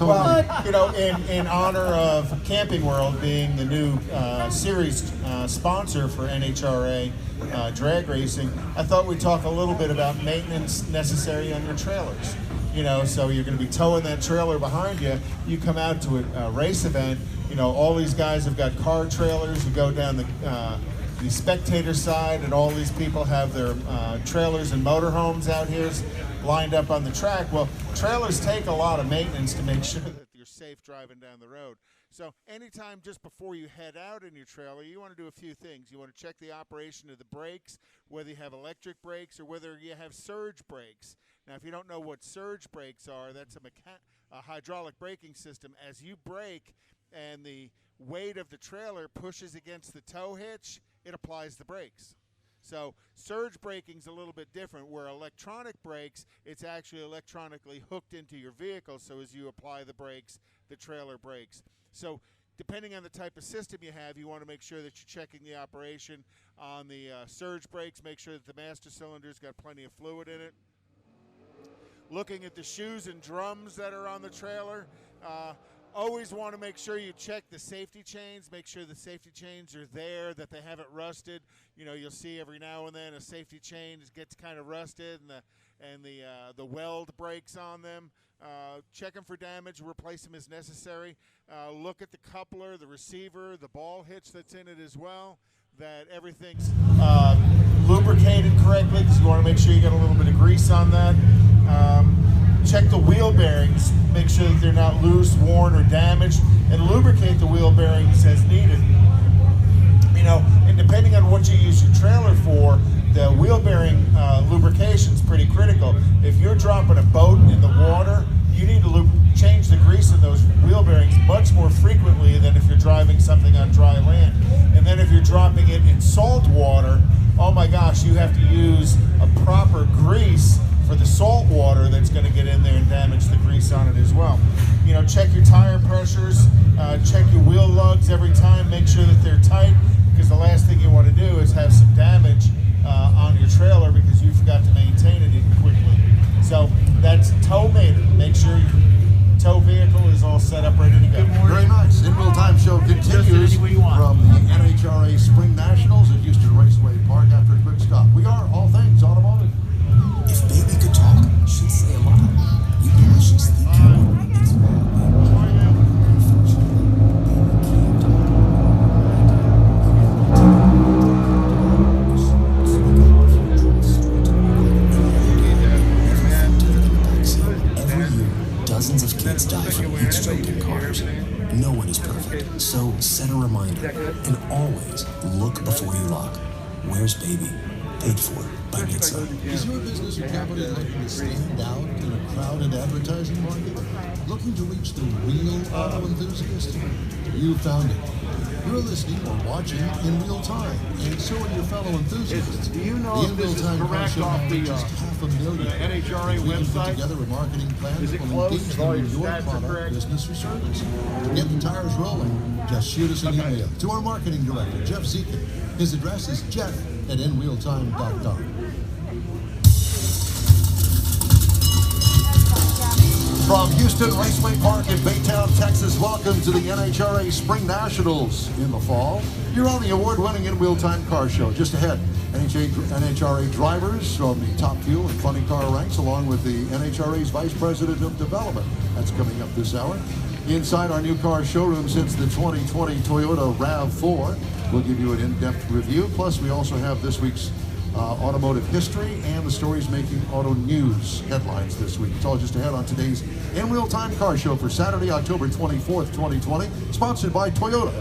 Well, you know, in honor of Camping World being the new series sponsor for NHRA drag racing, I thought we'd talk a little bit about maintenance necessary on your trailers. You know, so you're going to be towing that trailer behind you. You come out to a race event. You know, all these guys have got car trailers. You go down the spectator side, and all these people have their trailers and motorhomes out here lined up on the track. Well, trailers take a lot of maintenance to make sure that you're safe driving down the road. So anytime just before you head out in your trailer, you want to do a few things. You want to check the operation of the brakes, whether you have electric brakes or whether you have surge brakes. Now, if you don't know what surge brakes are, that's a hydraulic braking system. As you brake and the weight of the trailer pushes against the tow hitch, it applies the brakes. So surge braking's a little bit different. Where electronic brakes, it's actually electronically hooked into your vehicle, so as you apply the brakes, the trailer brakes. So depending on the type of system you have, you want to make sure that you're checking the operation on the surge brakes, make sure that the master cylinder's got plenty of fluid in it. Looking at the shoes and drums that are on the trailer, always want to make sure you check the safety chains, make sure the safety chains are there, that they haven't rusted. You know, you'll see every now and then a safety chain gets kind of rusted, and the weld breaks on them. Check them for damage, replace them as necessary. Look at the coupler, the receiver, the ball hitch that's in it as well, that everything's lubricated correctly, because you want to make sure you got a little bit of grease on that. Check the wheel bearings, make sure that they're not loose, worn, or damaged, and lubricate the wheel bearings as needed. You know, and depending on what you use your trailer for, the wheel bearing lubrication is pretty critical. If you're dropping a boat in the water, you need to change the grease in those wheel bearings much more frequently than if you're driving something on dry land. And then if you're dropping it in salt water, oh my gosh, you have to use a proper grease for the salt water that's going to get in there and damage the grease on it as well. You know, check your tire pressures, check your wheel lugs every time, make sure that they're tight, because the last thing you want to do is have some damage on your trailer because you forgot to maintain it quickly. So that's Tow-mater. Make sure your tow vehicle is all set up, ready to go. Very nice. In Real Time Show continues from the NHRA Spring Nationals at Houston Raceway Park after a quick stop. We are all things automotive. If baby could talk, she'd say a lot. You know she's thinking. Every year, dozens of kids die from heat stroke in cars. No one is perfect, so set a reminder and always look before you lock. Where's baby? Paid for by NHRA. Is your business or company looking to stand out in a crowded advertising market? Looking to reach the real auto enthusiast? You found it. You're listening or watching in real time, and so are your fellow enthusiasts. Do you know if this is correct off the NHRA website? Put together a marketing plan Is that it will close? engage Is them all in your your stats product, correct? business, or service. To get the tires rolling, just shoot us an email to our marketing director, Jeff Zekin. His address is jeff@nrealtime.com. From Houston Raceway Park in Baytown, Texas, welcome to the NHRA Spring Nationals in the fall. You're on the award-winning In Real Time Car Show. Just ahead, NHRA drivers from the Top Fuel and Funny Car ranks, along with the NHRA's Vice President of Development. That's coming up this hour. Inside our new car showroom since the 2020 Toyota RAV4. We'll give you an in-depth review. Plus, we also have this week's automotive history and the stories making auto news headlines this week. It's all just ahead on today's In Real Time Car Show for Saturday, October 24th, 2020, sponsored by Toyota.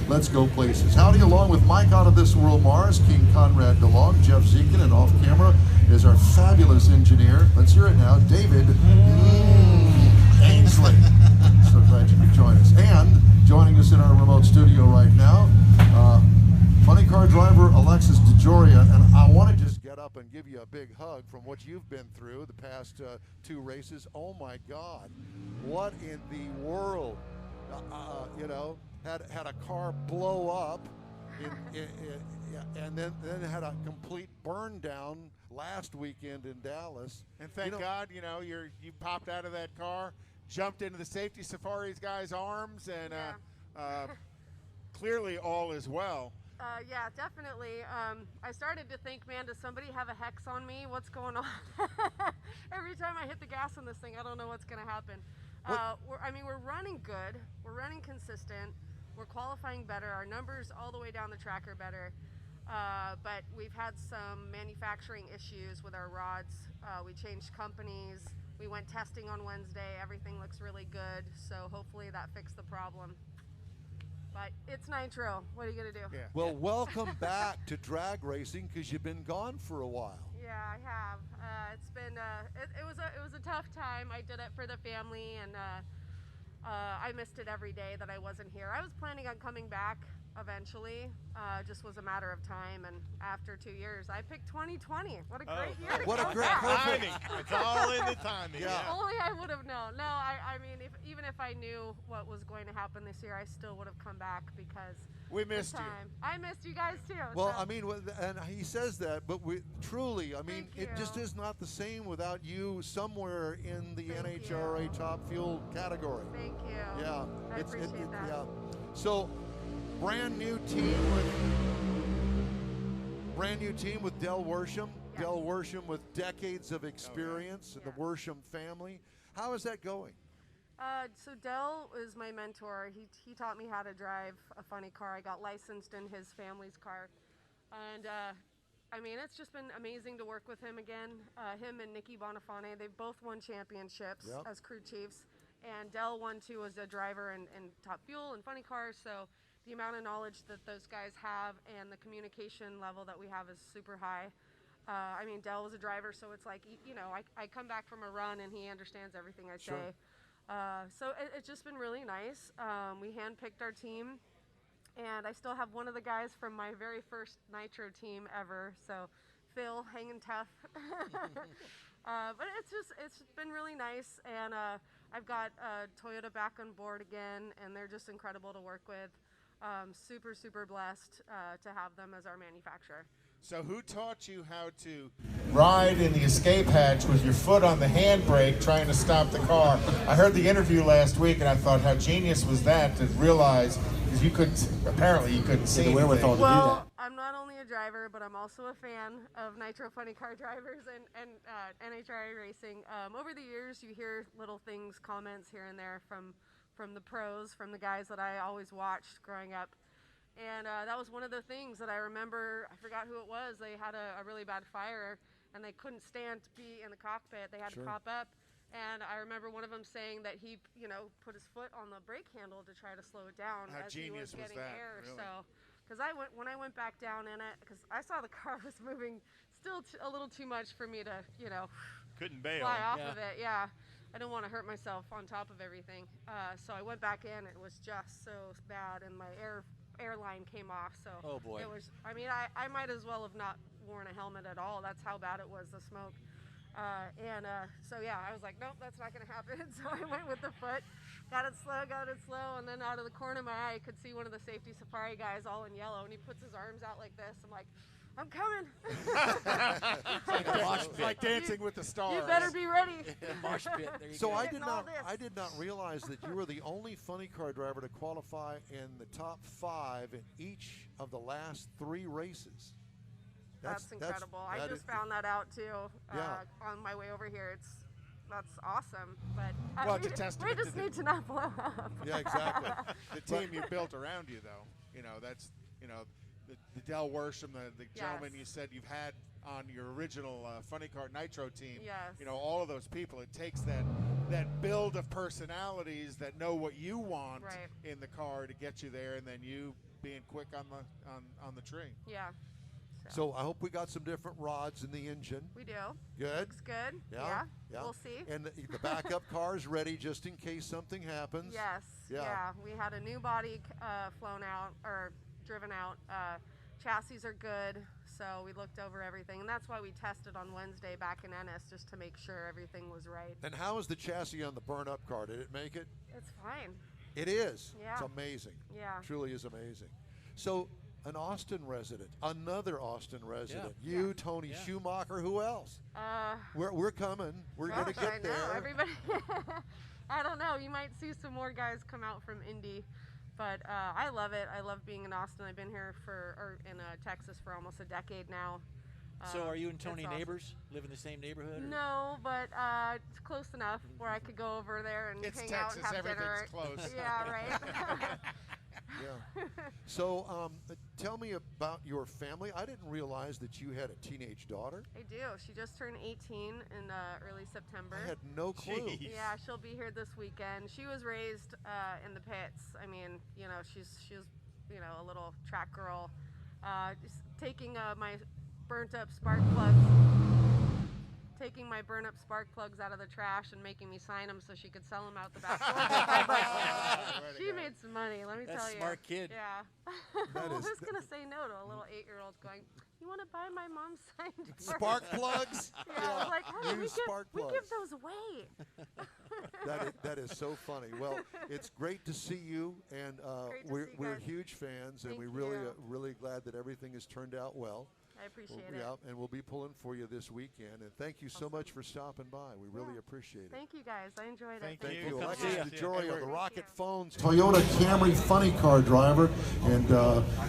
Let's go places. Howdy, along with Mike out of this world Mars, King Conrad DeLong, Jeff Zekin, and off camera is our fabulous engineer. Let's hear it now, David Ainsley. So glad you could join us. And joining us in our remote studio right now, funny car driver Alexis DeJoria, and I want to just get up and give you a big hug from what you've been through the past two races. Oh my God, what in the world? You know, had a car blow up And then had a complete burn down last weekend in Dallas. And thank God, you popped out of that car, jumped into the safety safaris guy's arms, and clearly all is well. Yeah, definitely. I started to think, man, does somebody have a hex on me? What's going on? Every time I hit the gas on this thing, I don't know what's going to happen. We're running good. We're running consistent. We're qualifying better. Our numbers all the way down the track are better. But we've had some manufacturing issues with our rods. We changed companies. We went testing on Wednesday. Everything looks really good. So hopefully that fixed the problem. But it's Nitro. What are you going to do? Yeah. Well, welcome back to drag racing because you've been gone for a while. Yeah, I have. It's been it was a tough time. I did it for the family, and I missed it every day that I wasn't here. I was planning on coming back eventually. Just was a matter of time. And after 2 years, I picked 2020. What a great year! What a great timing! It's all in the timing. Yeah. Only I would have known. No, I mean, even if I knew what was going to happen this year, I still would have come back because we missed you. I missed you guys too. Well, so. I mean, and he says that, but we truly, I mean, it just is not the same without you somewhere in the NHRA top fuel category. Thank you. Yeah, I appreciate that. Yeah. So, brand new team with Del Worsham. Yeah. Del Worsham with decades of experience in the Worsham family. How is that going? So Del is my mentor. He taught me how to drive a funny car. I got licensed in his family's car. And I mean, it's just been amazing to work with him again. Him and Nikki Bonifane, they've both won championships as crew chiefs. And Del won too as a driver in Top Fuel and funny cars. So the amount of knowledge that those guys have and the communication level that we have is super high. I mean, Del was a driver, so it's like, I come back from a run and he understands everything I say. Sure. So it's just been really nice. We handpicked our team, and I still have one of the guys from my very first Nitro team ever. So Phil, hanging tough. But it's been really nice, and I've got Toyota back on board again, and they're just incredible to work with. Super, super blessed to have them as our manufacturer. So who taught you how to ride in the escape hatch with your foot on the handbrake trying to stop the car? I heard the interview last week and I thought, how genius was that to realize, because you couldn't see the wherewithal to do that. I'm not only a driver, but I'm also a fan of Nitro Funny Car drivers and NHRA racing. Over the years, you hear little things, comments here and there from the pros, from the guys that I always watched growing up. And that was one of the things that I remember. I forgot who it was. They had a really bad fire, and they couldn't stand to be in the cockpit. They had to pop up. And I remember one of them saying that he, put his foot on the brake handle to try to slow it down How as he was genius was getting that, air. really? So, because when I went back down in it, because I saw the car was moving still a little too much for me to, couldn't bail. fly off of it. Yeah. I didn't want to hurt myself on top of everything. So I went back in. It was just so bad, and my airline came off. So oh boy. it was. I mean, I might as well have not worn a helmet at all. That's how bad it was, the smoke. So yeah, I was like, nope, that's not gonna happen. So I went with the foot, got it slow, and then out of the corner of my eye, I could see one of the safety safari guys all in yellow, and he puts his arms out like this. I'm like, I'm coming. It's like Dancing with the Stars. You better be ready. Mosh pit. There you So go. I did not realize that you were the only funny car driver to qualify in the top 5 in each of the last 3 races. That's incredible. I just found that out too on my way over here. That's awesome. But it's a testament we just need to not blow up. Yeah, exactly. The team you built around you, though, that's the Del Worsham, the gentleman you said you've had on your original Funny Car Nitro team. Yes. All of those people. It takes that build of personalities that know what you want in the car to get you there, and then you being quick on the tree. Yeah. So I hope we got some different rods in the engine. We do. Good. Looks good. Yeah. We'll see. And the backup car's ready just in case something happens. Yes. Yeah. We had a new body flown out or driven out. Chassis are good, so we looked over everything, and that's why we tested on Wednesday back in Ennis just to make sure everything was right. And how is the chassis on the burn-up car? Did it make it? It's fine. It is. Yeah. It's amazing. Yeah. Truly is amazing. So an Austin resident, another Austin resident. Yeah. You, Tony Schumacher, who else? We're coming. We're going to Gosh, I get know. there. Everybody, I don't know. You might see some more guys come out from Indy, but I love it. I love being in Austin. I've been here in Texas for almost a decade now. So are you and Tony awesome. neighbors? Live in the same neighborhood? Or? No, but it's close enough where I could go over there and hang out and have dinner. Close. Yeah, right. Yeah. So tell me about your family. I didn't realize that you had a teenage daughter. I do. She just turned 18 in early September. I had no clue. Jeez. Yeah, she'll be here this weekend. She was raised in the pits. I mean, she's a little track girl. Just taking my burnt up spark plugs out of the trash and making me sign them so she could sell them out the back door. She made some money, let me tell you. That's a smart kid. Yeah. Who's going to say no to a little 8-year-old going, you want to buy my mom's signed Spark plugs? Yeah, I was like, honey, we give those away. That is so funny. Well, it's great to see you, and we're huge fans, and we're really glad that everything has turned out well. I appreciate it. Yeah, and we'll be pulling for you this weekend. And thank you so much for stopping by. We really appreciate it. Thank you, guys. I enjoyed it. Thank you. you. We'll Alexis come see DeJoria, the Thank Rocket you. Phones Toyota Camry funny car driver. And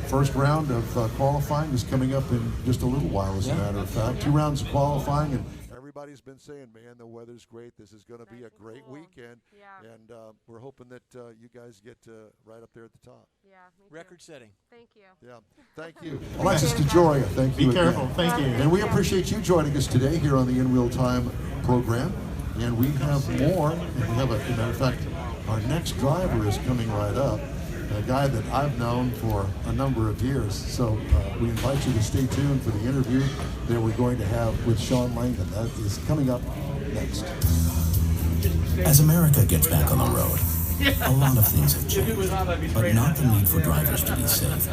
first round of qualifying is coming up in just a little while, as a matter of fact. 2 rounds of qualifying, and everybody's been saying, man, the weather's great. This is going to be a great weekend. Yeah. And we're hoping that you guys get right up there at the top. Yeah, me too. Record setting. Thank you. Yeah, thank you. Alexis DeJoria, thank you. Be careful. Thank you. And we appreciate you joining us today here on the In Wheel Time program. And we have more. And we have as a matter of fact, our next driver is coming right up. A guy that I've known for a number of years. So we invite you to stay tuned for the interview that we're going to have with Sean Langdon. That is coming up next. As America gets back on the road, a lot of things have changed, but not the need for drivers to be safe.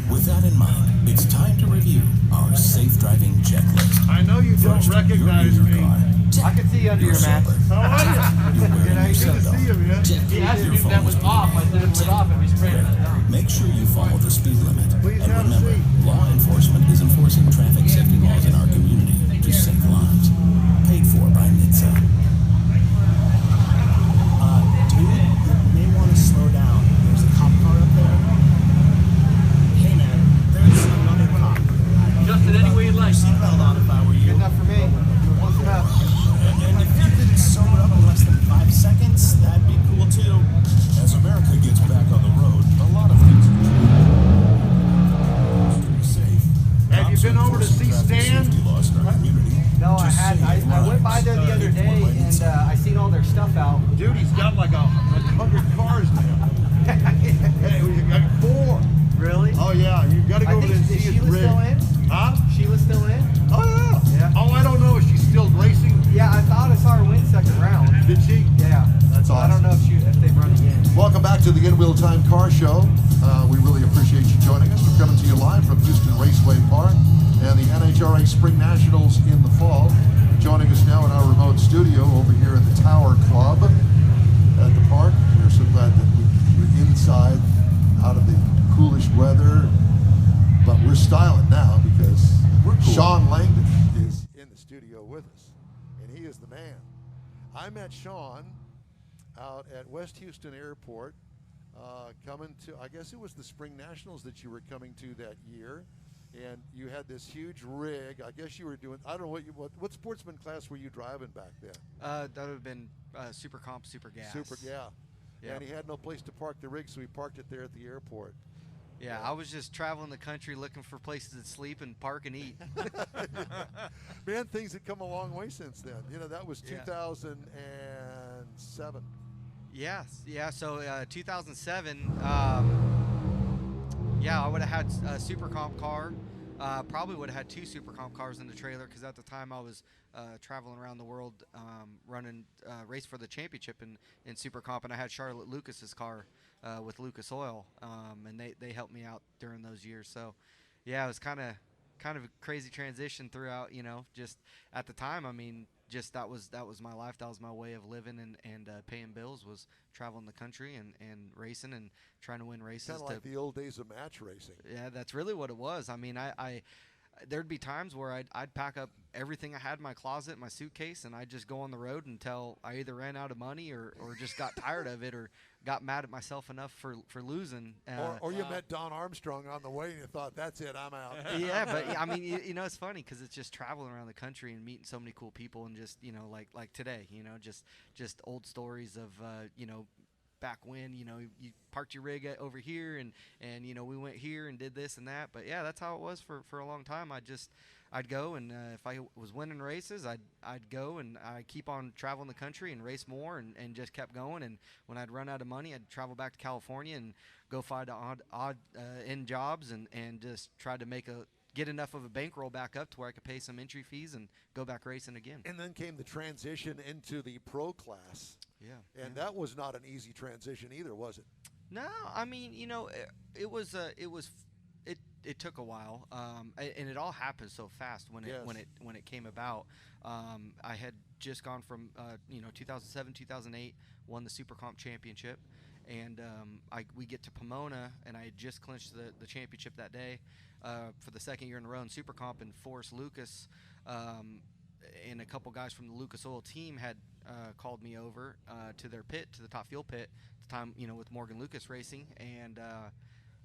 With that in mind, it's time to review our safe driving checklist. I know you don't recognize me. I can see you under your mask. How are you? You're wearing your Good to see you, man. seatbelt. He asked me if that was off. I said it was off, and we sprayed it down. Make sure you follow the speed limit. Please And have a remember, seat. law enforcement is enforcing traffic safety laws in our community to save lives. Paid for by NHTSA. Dude, you may want to slow down. There's a cop car up there. Hey man, there's another cop. Justin, any way you'd like. Seatbelt on if I were you. Good enough for me. Close enough. And if you could sober up in less than 5 seconds, that'd be cool too. As America gets back on the road, a lot of things have changed. To be safe, Have you been over to see Stan? safety laws in our community. No, I to hadn't. save I went by lives. there the other day, and I seen all their stuff out. Dude, he's got like 100 cars now. Hey, we got 4. Really? Oh yeah, you got to go over there and see Is his Sheila rig. still in? Huh? Sheila's still in? Oh yeah. Yeah. Oh, I don't know if she's still racing. Yeah, I thought I saw her win second round. Did she? Yeah. That's I don't know if they've run again. Welcome back to the In Wheel Time Car Show. We really appreciate you joining us. We're coming to you live from Houston Raceway Park and the NHRA Spring Nationals in the fall. Joining us now in our remote studio over here at the Tower Club at the park. We're so glad that we're inside, out of the coolish weather, but we're styling now because Sean Langdon is in the studio with us, and he is the man. I met Sean out at West Houston Airport, coming to, I guess it was the Spring Nationals that you were coming to that year, and you had this huge rig. I guess you were doing, I don't know what sportsman class were you driving back then? That would have been Super Comp, Super Gas. Yeah. Yep. And he had no place to park the rig, so he parked it there at the airport. Yeah, I was just traveling the country looking for places to sleep and park and eat. Man, things have come a long way since then. You know, that was 2007. Yes, yeah. So 2007, yeah, I would have had a Super Comp car. Probably would have had 2 Super Comp cars in the trailer because at the time I was traveling around the world running race for the championship in Super Comp, and I had Charlotte Lucas's car with Lucas Oil, and they helped me out during those years. So yeah, it was kind of a crazy transition throughout. You know, just at the time, I mean, just that was my life. That was my way of living and paying bills, was traveling the country and racing and trying to win races. Kind of like the old days of match racing. Yeah, that's really what it was. I mean, I there'd be times where I'd pack up everything I had in my closet, my suitcase, and I'd just go on the road until I either ran out of money or just got tired of it or got mad at myself enough for losing. Or you met Don Armstrong on the way and you thought, that's it, I'm out. Yeah, but I mean, you know, it's funny because it's just traveling around the country and meeting so many cool people, and just, you know, like today, you know, just old stories of, you know, back when, you know, you parked your rig over here and you know, we went here and did this and that. But yeah, that's how it was for a long time. I'd go, and if I was winning races, I'd go and I'd keep on traveling the country and race more and just kept going. And when I'd run out of money, I'd travel back to California and go find odd end jobs and just try to get enough of a bankroll back up to where I could pay some entry fees and go back racing again. And then came the transition into the pro class. Yeah. And that was not an easy transition either, was it? No, I mean, you know, it took a while, and it all happened so fast when it came about. I had just gone from 2007, 2008, won the Super Comp championship, and we get to Pomona, and I had just clinched the championship that day for the second year in a row in Super Comp, and Forrest Lucas and a couple guys from the Lucas Oil team had called me over to their pit, to the Top Fuel pit at the time, you know, with Morgan Lucas Racing, and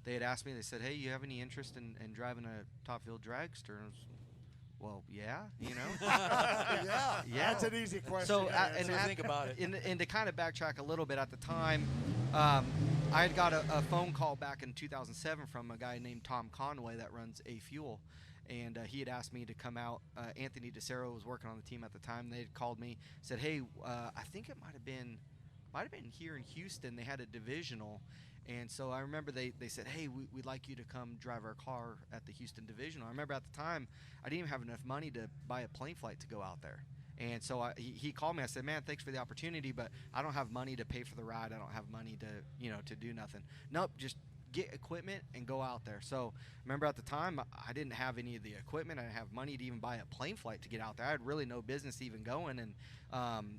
they had asked me, they said, hey, you have any interest in driving a Top Fuel dragster? And I was, well, yeah, you know. yeah, that's an easy question. So, think about it. And to kind of backtrack a little bit, at the time, I had got a phone call back in 2007 from a guy named Tom Conway that runs A Fuel. And he had asked me to come out. Anthony DeCero was working on the team at the time. They had called me, said, hey, I think it might have been here in Houston. They had a divisional. And so I remember they said, hey, we'd like you to come drive our car at the Houston Divisional. I remember at the time, I didn't even have enough money to buy a plane flight to go out there. And so he called me. I said, man, thanks for the opportunity, but I don't have money to pay for the ride. I don't have money to do nothing. Nope, just get equipment and go out there. So remember at the time, I didn't have any of the equipment. I didn't have money to even buy a plane flight to get out there. I had really no business even going. And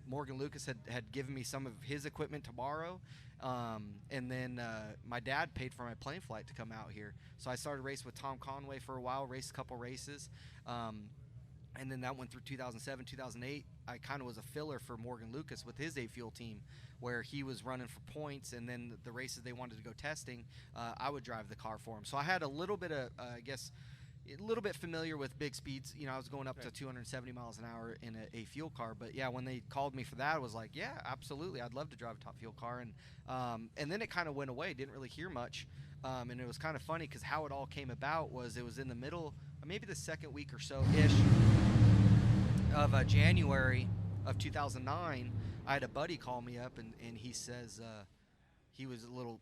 Morgan Lucas had given me some of his equipment to borrow. And then my dad paid for my plane flight to come out here. So I started racing with Tom Conway for a while, raced a couple races. And then that went through 2007, 2008. I kind of was a filler for Morgan Lucas with his A-Fuel team, where he was running for points, and then the races they wanted to go testing, I would drive the car for him. So I had a little bit of, a little bit familiar with big speeds. You know, I was going up to 270 miles an hour in a fuel car. But yeah, when they called me for that, I was like, yeah, absolutely, I'd love to drive a Top Fuel car. And then it kind of went away. Didn't really hear much. And it was kind of funny because how it all came about was it was in the middle, maybe the second week or so-ish of January of 2009. I had a buddy call me up, and he says he was a little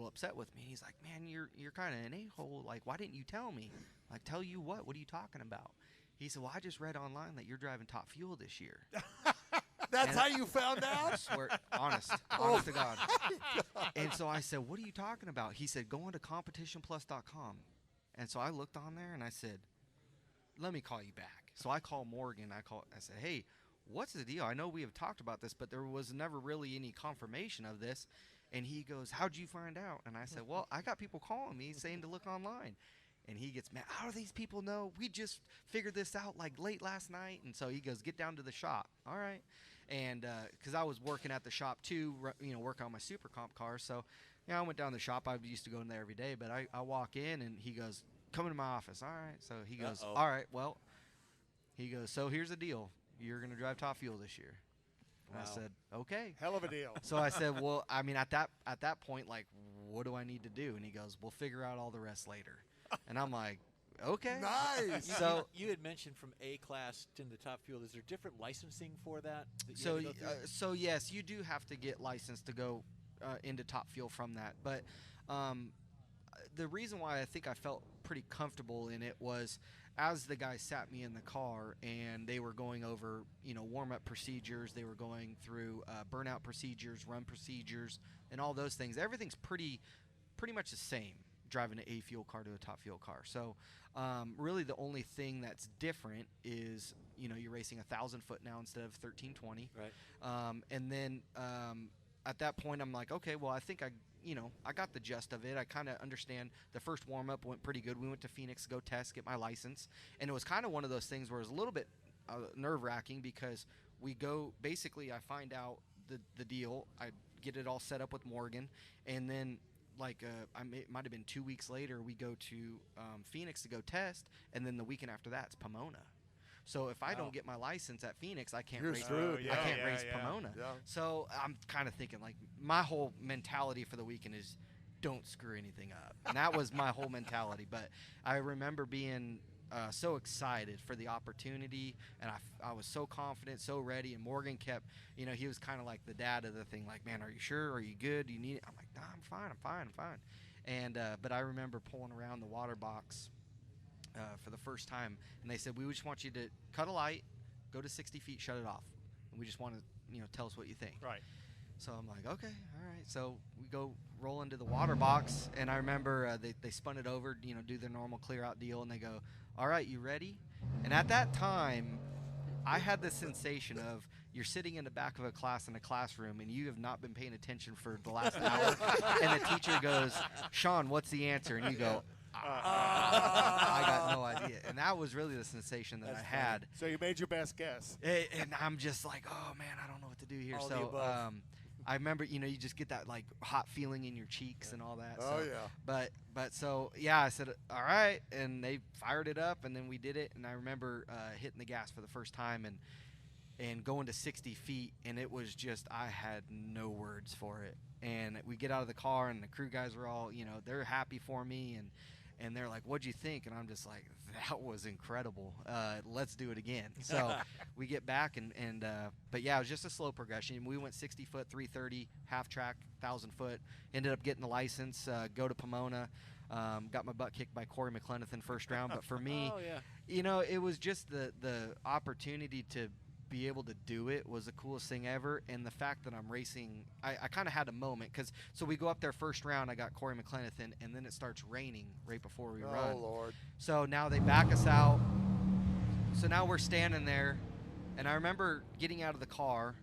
upset with me. He's like, man, you're kind of an a-hole. Like, why didn't you tell me? Like, tell you what? What are you talking about? He said, well, I just read online that you're driving Top Fuel this year. That's how you found out? I swear, honest to God. And so I said, what are you talking about? He said, go on to competitionplus.com. And so I looked on there, and I said, let me call you back. So I called Morgan. I said, hey, what's the deal? I know we have talked about this, but there was never really any confirmation of this. And he goes, how'd you find out? And I said, well, I got people calling me saying to look online. And he gets mad. How do these people know? We just figured this out like late last night. And so he goes, get down to the shop. All right. And because I was working at the shop too, working on my Super Comp car. So, I went down to the shop. I used to go in there every day. But I walk in, and he goes, come into my office. All right. So he goes, all right, well, he goes, so here's the deal. You're going to drive Top Fuel this year. And I said, okay. Hell of a deal. So I said, well, I mean, at that point, like, what do I need to do? And he goes, we'll figure out all the rest later. And I'm like, okay. Nice. So you had mentioned from A class to the Top Fuel. Is there different licensing for that? So yes, you do have to get licensed to go into Top Fuel from that. But the reason why I think I felt pretty comfortable in it was, as the guys sat me in the car and they were going over, warm-up procedures, they were going through burnout procedures, run procedures, and all those things. Everything's pretty much the same. driving an A fuel car to a top fuel car. So really the only thing that's different is, you're racing 1,000 foot now instead of 1320. Right. And then at that point I'm like, okay, well, I think I got the gist of it. I kind of understand. The first warm-up went pretty good. We went to Phoenix to go test, get my license. And it was kind of one of those things where it was a little bit nerve-wracking because we go, basically I find out the deal. I get it all set up with Morgan. And then it might have been 2 weeks later, we go to Phoenix to go test. And then the weekend after that, it's Pomona. So if I don't get my license at Phoenix, I can't race. I can't race Pomona. Yeah. So I'm kind of thinking my whole mentality for the weekend is don't screw anything up, and that was my whole mentality. But I remember being so excited for the opportunity, and I was so confident, so ready. And Morgan kept, he was kind of like the dad of the thing, like, man, are you sure? Are you good? Do you need it? I'm like, nah, I'm fine. And but I remember pulling around the water box for the first time, and they said, we just want you to cut a light, go to 60 feet, shut it off, and we just want to tell us what you think. Right. So I'm like, okay, all right. So we go roll into the water box, and I remember they spun it over, do their normal clear out deal, and they go, all right, you ready? And at that time I had this sensation of you're sitting in the back of a class in a classroom and you have not been paying attention for the last hour, and the teacher goes, Sean, what's the answer? And you go, I got no idea. And that was really the sensation that I had. So you made your best guess. And I'm just like, oh man, I don't know what to do here. All so the above. I remember, you just get that hot feeling in your cheeks and all that. Oh, so, yeah. But so yeah, I said, all right, and they fired it up, and then we did it. And I remember hitting the gas for the first time and going to 60 feet, and it was just, I had no words for it. And we get out of the car, and the crew guys were all, they're happy for me, and they're like, what'd you think? And I'm just like, that was incredible. Let's do it again. So we get back, but yeah, it was just a slow progression. We went 60 foot, 330, half track, 1,000 foot, ended up getting the license, go to Pomona, got my butt kicked by Corey McLenithan first round. But for me, it was just the opportunity to be able to do it was the coolest thing ever. And the fact that I'm racing, I kind of had a moment, because so we go up there first round, I got Corey McLenithan, and then it starts raining right before we run. Oh, Lord. So now they back us out. So now we're standing there, and I remember getting out of the car,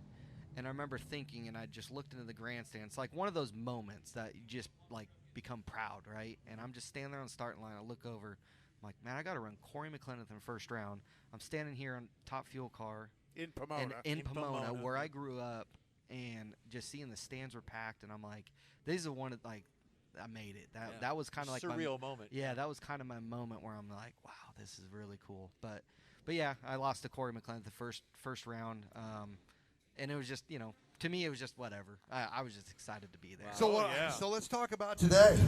and I remember thinking, and I just looked into the grandstand. It's like one of those moments that you just become proud, right? And I'm just standing there on the starting line. I look over, I'm like, man, I got to run Corey McLenithan first round. I'm standing here on top fuel car. In Pomona. In Pomona, where I grew up, and just seeing the stands were packed, and I'm like, this is one of, I made it. That was kind of like surreal moment. Yeah, that was kind of my moment where I'm like, wow, this is really cool. But yeah, I lost to Corey McLennan the first round, and it was just, to me, it was just whatever. I was just excited to be there. So so let's talk about today.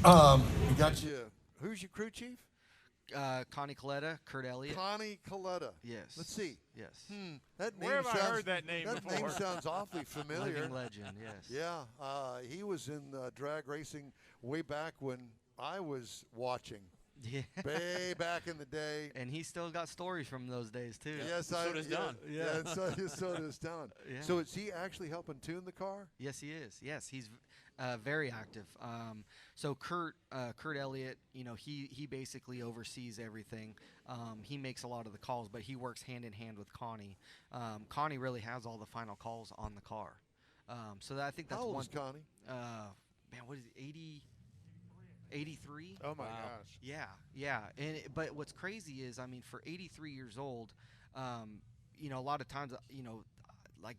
We got you. Who's your crew chief? Connie Coletta, Kurt Elliott. Connie Coletta. Yes. Let's see. Yes. That name Where have sounds, I heard that name before? That name sounds awfully familiar. Living legend, yes. Yeah. He was in drag racing way back when I was watching. Yeah. Way back in the day. And he still got stories from those days, too. Yes, so does Don. Yeah, and so does Don. Yeah. So is he actually helping tune the car? Yes, he is. Yes, he's very active. So Kurt Elliott, he basically oversees everything. He makes a lot of the calls, but he works hand in hand with Connie. Connie really has all the final calls on the car. So I think that's How old one. is Connie? Man, what is it? 83? Oh my gosh. Yeah. But what's crazy is, for 83 years old, a lot of times,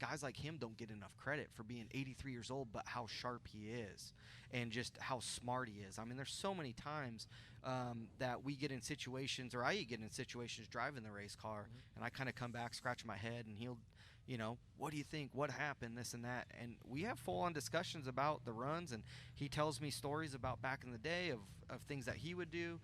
guys like him don't get enough credit for being 83 years old, but how sharp he is and just how smart he is. There's so many times that we get in situations, or I get in situations driving the race car, and I kind of come back, scratch my head, and he'll, what do you think? What happened? This and that. And we have full-on discussions about the runs, and he tells me stories about back in the day of things that he would do.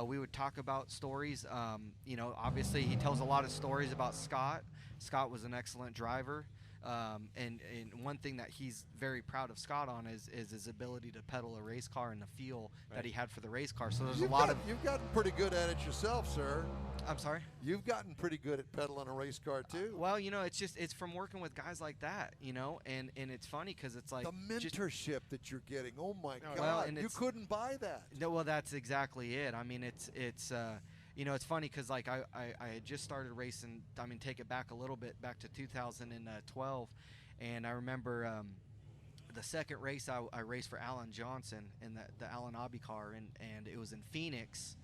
We would talk about stories. Obviously he tells a lot of stories about Scott. Scott was an excellent driver. And one thing that he's very proud of Scott on is his ability to pedal a race car and the feel that he had for the race car. So there's a lot of... You've gotten pretty good at it yourself, sir. I'm sorry? You've gotten pretty good at pedaling a race car, too. Well, it's from working with guys like that, and it's funny because it's like the mentorship that you're getting. Oh, my God. Well, and you couldn't buy that. No, well, that's exactly it. I mean, it's it's funny because, like, I had just started racing. I mean, take it back a little bit, back to 2012. And I remember the second race I raced for Alan Johnson in the Alan Abbey car, and it was in Phoenix.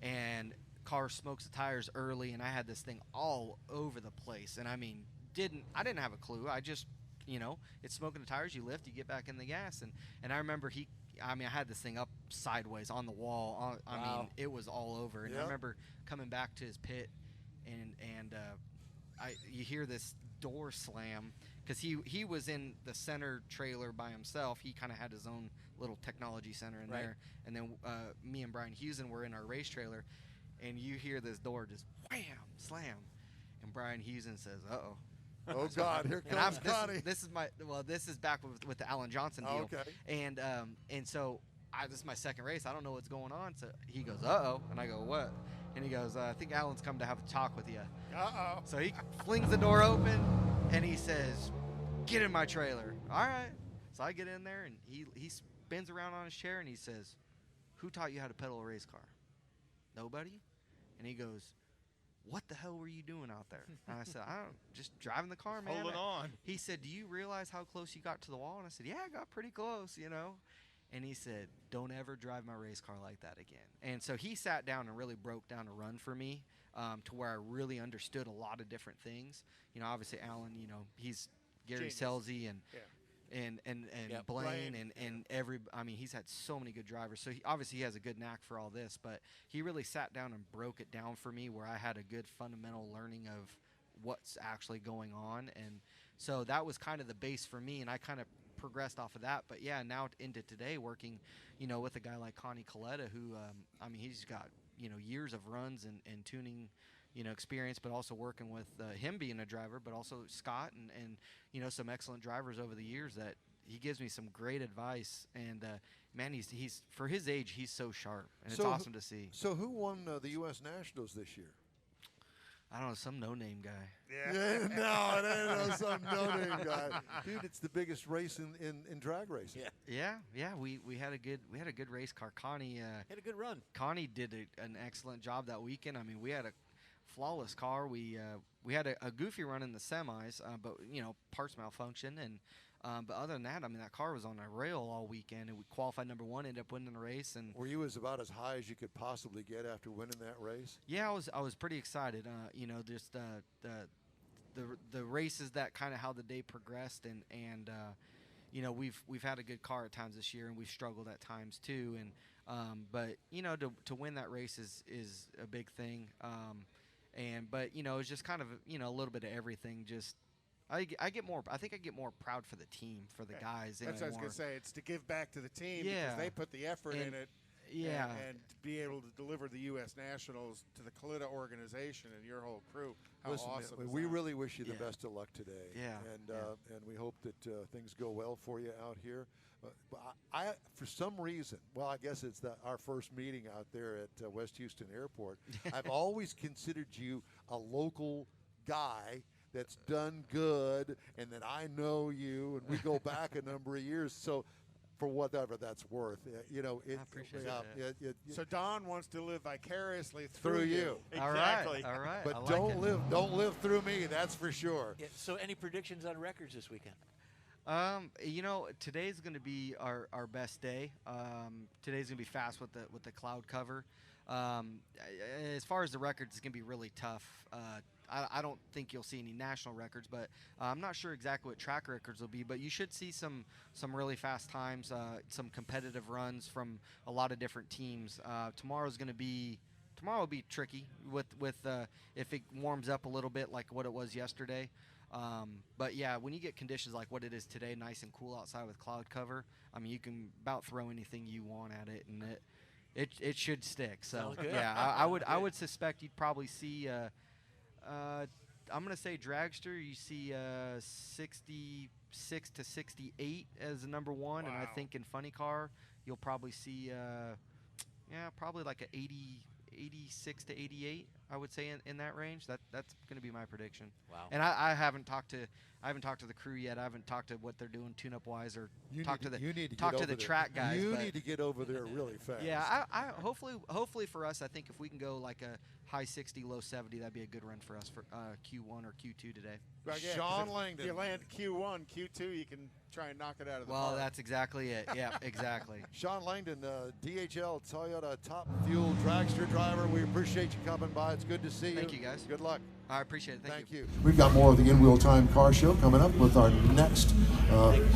And car smokes the tires early, and I had this thing all over the place. And I mean, I didn't have a clue. I just, it's smoking the tires. You lift, you get back in the gas. And I remember I had this thing up sideways on the wall. I mean, it was all over. And I remember coming back to his pit, and you hear this door slam because he was in the center trailer by himself. He kind of had his own little technology center in there. And then me and Brian Hewson were in our race trailer, and you hear this door just wham, slam. And Brian Hewson says, uh-oh. Oh, God, here comes Connie. This is back with the Alan Johnson deal. Okay. And so this is my second race. I don't know what's going on. So he goes, uh-oh. And I go, what? And he goes, I think Alan's come to have a talk with you. Uh-oh. So he flings the door open, and he says, get in my trailer. All right. So I get in there, and he spins around on his chair, and he says, who taught you how to pedal a race car? Nobody? And he goes, what the hell were you doing out there? And I said, just driving the car, man. Holding on. He said, do you realize how close you got to the wall? And I said, yeah, I got pretty close, And he said, don't ever drive my race car like that again. And so he sat down and really broke down a run for me to where I really understood a lot of different things. Obviously Alan, he's Gary Selzy and Blaine and he's had so many good drivers. So he has a good knack for all this, but he really sat down and broke it down for me where I had a good fundamental learning of what's actually going on. And so that was kind of the base for me, and I kind of progressed off of that. But yeah, now into today working, with a guy like Connie Coletta, who, he's got, years of runs and tuning, experience, but also working with him being a driver, but also Scott and some excellent drivers over the years that he gives me some great advice. And man, he's for his age, he's so sharp, and it's awesome to see. So who won the U.S. Nationals this year? I don't know, some no-name guy. Yeah. No, it ain't some no-name guy, dude. It's the biggest race in drag racing. Yeah. We had a good race car. Connie had a good run. Connie did an excellent job that weekend. I mean, we had a flawless car. We had a goofy run in the semis, but parts malfunction, and but other than that, that car was on a rail all weekend, and we qualified number one, ended up winning the race. And were you about as high as you could possibly get after winning that race? Yeah, I was pretty excited. Just the races, that kind of how the day progressed, and we've had a good car at times this year, and we've struggled at times too. And but to win that race is a big thing. But it's just kind of a little bit of everything. Just I get more. I think I get more proud for the team, for the guys. That's what I was gonna say. It's to give back to the team Yeah. because they put the effort in it. Yeah. And to be able to deliver the U.S. Nationals to the Coletta organization and your whole crew. How Listen, awesome! man, is we that? really wish you the best of luck today. Yeah. And we hope that things go well for you out here. But I for some reason, well, I guess it's our first meeting out there at West Houston Airport. I've always considered you a local guy that's done good, and that I know you, and we go back a number of years. So, for whatever that's worth, I appreciate it. So Don wants to live vicariously through you. Exactly. All right. But don't live through me. That's for sure. Yeah, so, any predictions on records this weekend? Today's going to be our best day. Today's going to be fast with the cloud cover. As far as the records, it's going to be really tough. I don't think you'll see any national records, but I'm not sure exactly what track records will be. But you should see some really fast times, some competitive runs from a lot of different teams. Tomorrow will be tricky with if it warms up a little bit like what it was yesterday. But yeah, when you get conditions like what it is today, nice and cool outside with cloud cover, you can about throw anything you want at it, and it should stick. So yeah, I would suspect you'd probably see. I'm gonna say dragster. You see 66 to 68 as the number one, and I think in funny car you'll probably see probably like a 86 to 88. I would say in that range. That's going to be my prediction. Wow. And I haven't talked to the crew yet. I haven't talked to what they're doing tune-up wise, or talk to the track guys. You need to get over there really fast. Yeah, I hopefully for us, I think if we can go like a high 60, low 70, that'd be a good run for us for Q1 or Q2 today. Again, Sean if Langdon. you land Q1, Q2, you can try and knock it out of the Well, park. that's exactly it. Yeah, exactly. Sean Langdon, DHL Toyota Top Fuel dragster driver. We appreciate you coming by. It's good to see you. Thank you, guys. Good luck. I appreciate it. Thank you. We've got more of the In Wheel Time Car Show coming up with our next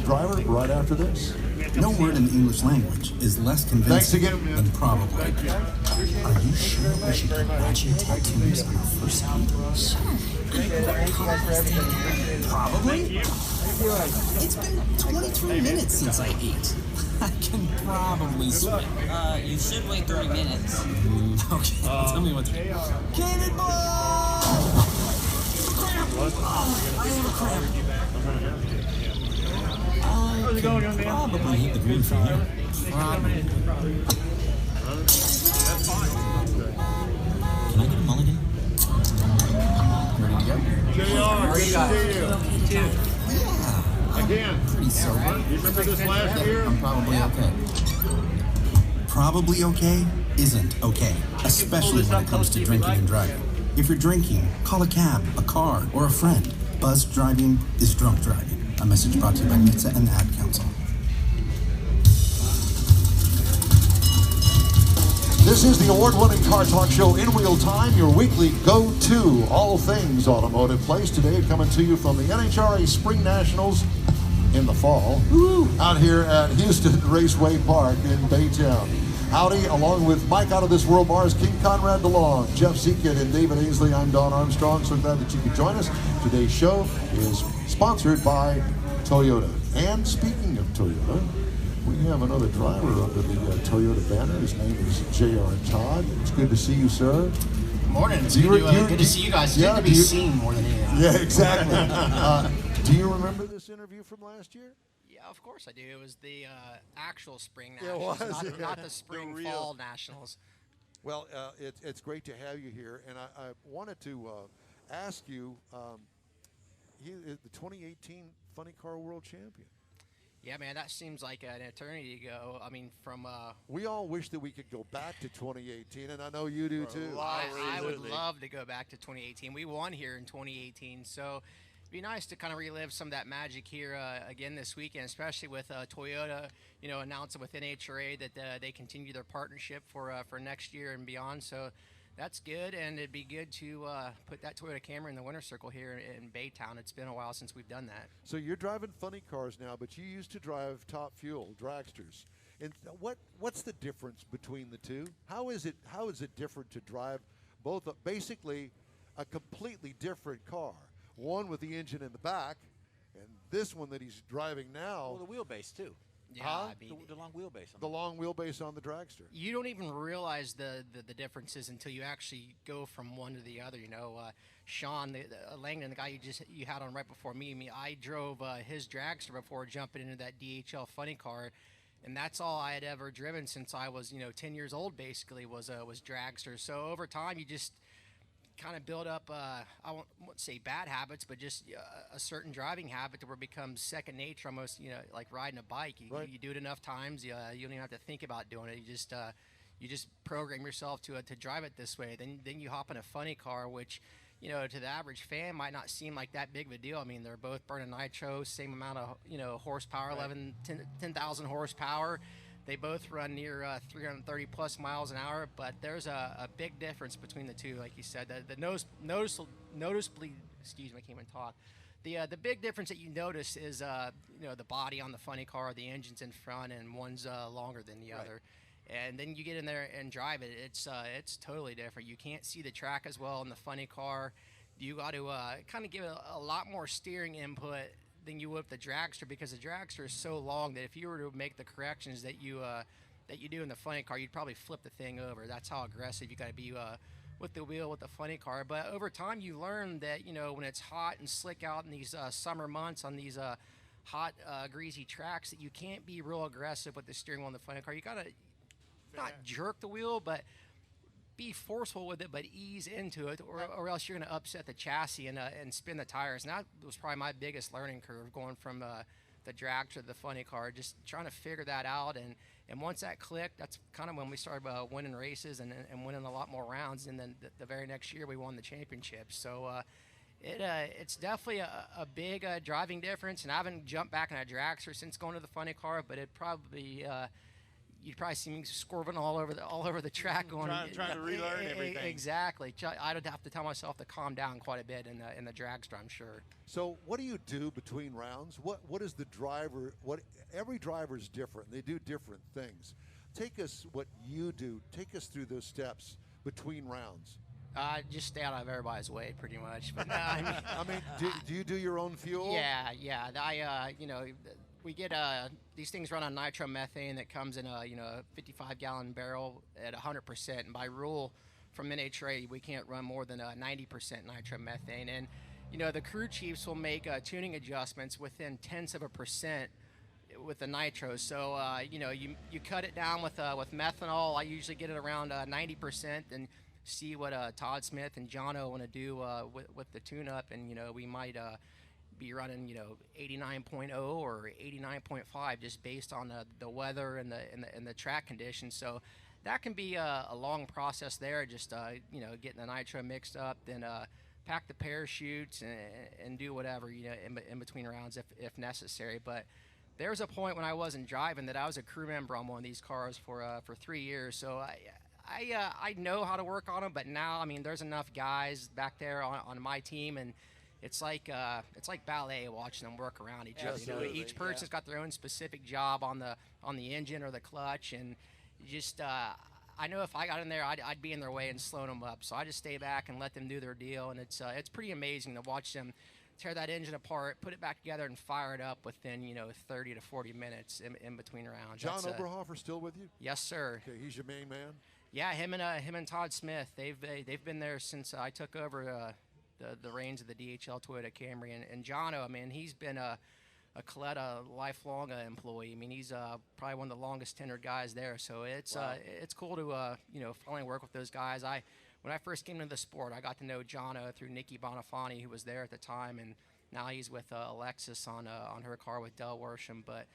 driver right after this. No word in the English language is less convincing than probably. Are you sure we should get matching tattoos on our first meet? Sure. What car is that? Probably. It's been 23 minutes since I ate. I can probably swim. You should wait 30 minutes. Okay, tell me what to do. Cannonball! I have a cramp. How's it going, young man? Probably hit the green from here. Probably. Can I get a mulligan? Ready to go? JR, good to see you. Yeah. Again. Pretty sober. You remember this last year? I'm probably okay. Probably okay isn't okay, especially when it comes to drinking and driving. If you're drinking, call a cab, a car, or a friend. Buzz driving is drunk driving. A message brought to you by NHTSA and the Ad Council. This is the award-winning car talk show In Wheel Time, your weekly go-to all things automotive place. Today coming to you from the NHRA Spring Nationals in the fall, out here at Houston Raceway Park in Baytown. Howdy, along with Mike Out of This World Mars, King Conrad DeLong, Jeff Zekin, and David Ainsley. I'm Don Armstrong. So glad that you could join us. Today's show is sponsored by Toyota. And speaking of Toyota, we have another driver under the Toyota banner. His name is J.R. Todd. It's good to see you, sir. Morning. It's good to see you guys. It's good to be seen more than anything. Yeah, exactly. Do you remember this interview from last year? Yeah, of course I do. It was the actual spring Yeah, it nationals, was, not yeah. the spring The real- fall nationals. Well, it's great to have you here, and I wanted to ask you, he is the 2018 Funny Car World Champion. Yeah, man, that seems like an eternity ago. I mean, from We all wish that we could go back to 2018, and I know you do too. I would love to go back to 2018. We won here in 2018, so it'd be nice to kind of relive some of that magic here again this weekend, especially with Toyota, announcing with NHRA that they continue their partnership for next year and beyond. So that's good, and it'd be good to put that Toyota Camry in the winner's circle here in Baytown. It's been a while since we've done that. So you're driving funny cars now, but you used to drive Top Fuel dragsters. And what's the difference between the two? How is it different to drive both basically a completely different car? One with the engine in the back, and this one that he's driving now. Well, the wheelbase too. Yeah, I mean, the long wheelbase. The long wheelbase on the dragster. You don't even realize the differences until you actually go from one to the other. Sean the Langdon, the guy you had on right before me. I drove his dragster before jumping into that DHL funny car, and that's all I had ever driven since I was 10 years old. Basically, was dragster. So over time, you just kind of build up, I won't say bad habits, but just a certain driving habit that where it becomes second nature, almost, like riding a bike. You do it enough times, you don't even have to think about doing it. You just program yourself to drive it this way. Then you hop in a funny car, which, to the average fan might not seem like that big of a deal. I mean, they're both burning nitro, same amount of, horsepower, 10,000 horsepower. They both run near 330 plus miles an hour, but there's a big difference between the two, like you said. The noticeably, excuse me, I can't even talk. The big difference that you notice is the body on the funny car, the engine's in front, and one's longer than the other. And then you get in there and drive it. It's totally different. You can't see the track as well in the funny car. You got to kind of give it a lot more steering input than you would with the dragster, because the dragster is so long that if you were to make the corrections that you do in the funny car, you'd probably flip the thing over. That's how aggressive you got to be with the wheel with the funny car. But over time, you learn that when it's hot and slick out in these summer months on these hot, greasy tracks, that you can't be real aggressive with the steering wheel in the funny car. You got to not jerk the wheel, but be forceful with it, but ease into it, or else you're going to upset the chassis and spin the tires. And that was probably my biggest learning curve, going from the drag to the funny car, just trying to figure that out. And once that clicked, that's kind of when we started winning races and winning a lot more rounds. And then the very next year, we won the championship. So it's definitely a big driving difference. And I haven't jumped back in a dragster since going to the funny car, but it probably you'd probably see me swerving all over the track, going trying to relearn everything. Exactly. I'd have to tell myself to calm down quite a bit in the dragster, I'm sure. So what do you do between rounds? What is the driver? Every driver is different. They do different things. Take us what you do. Take us through those steps between rounds. Just stay out of everybody's way, pretty much. But no, I mean, do you do your own fuel? Yeah. We get these things run on nitromethane that comes in a 55-gallon barrel at 100%. And by rule from NHRA, we can't run more than 90% nitromethane. And the crew chiefs will make tuning adjustments within tenths of a percent with the nitro. So you cut it down with methanol. I usually get it around 90%, and see what Todd Smith and Jono want to do with the tune-up, and we might be running 89.0 or 89.5 just based on the weather and the track conditions. So that can be a long process there, just getting the nitro mixed up, then pack the parachutes and do whatever in between rounds if necessary. But there was a point when I wasn't driving that I was a crew member on one of these cars for 3 years. So I know how to work on them, but now, I mean, there's enough guys back there on my team, and it's like ballet watching them work around each other. Each person's got their own specific job on the engine or the clutch, and just I know if I got in there, I'd be in their way and slowing them up. So I just stay back and let them do their deal, and it's pretty amazing to watch them tear that engine apart, put it back together, and fire it up within 30 to 40 minutes in between rounds. John Oberhofer still with you? Yes, sir. Okay, he's your main man. Yeah, him and Todd Smith. They've been there since I took over the reins of the DHL Toyota Camry. And Jono, I mean, he's been a Coletta lifelong employee. I mean, he's probably one of the longest tenured guys there. So it's cool to finally work with those guys. When I first came into the sport, I got to know Jono through Nikki Bonifani, who was there at the time, and now he's with Alexis on her car with Del Worsham. But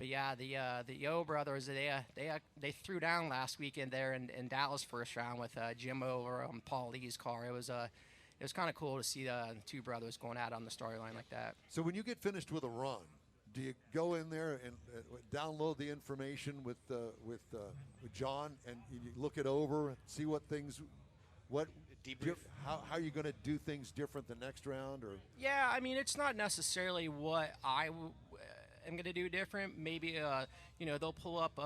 yeah, the Yo brothers, they threw down last weekend there in Dallas first round with Jim over on Paul Lee's car. It was kind of cool to see the two brothers going out on the starting line like that. So when you get finished with a run, do you go in there and download the information with John, and you look it over and see how are you going to do things different the next round? Or yeah, I mean, it's not necessarily what I am going to do different. Maybe they'll pull up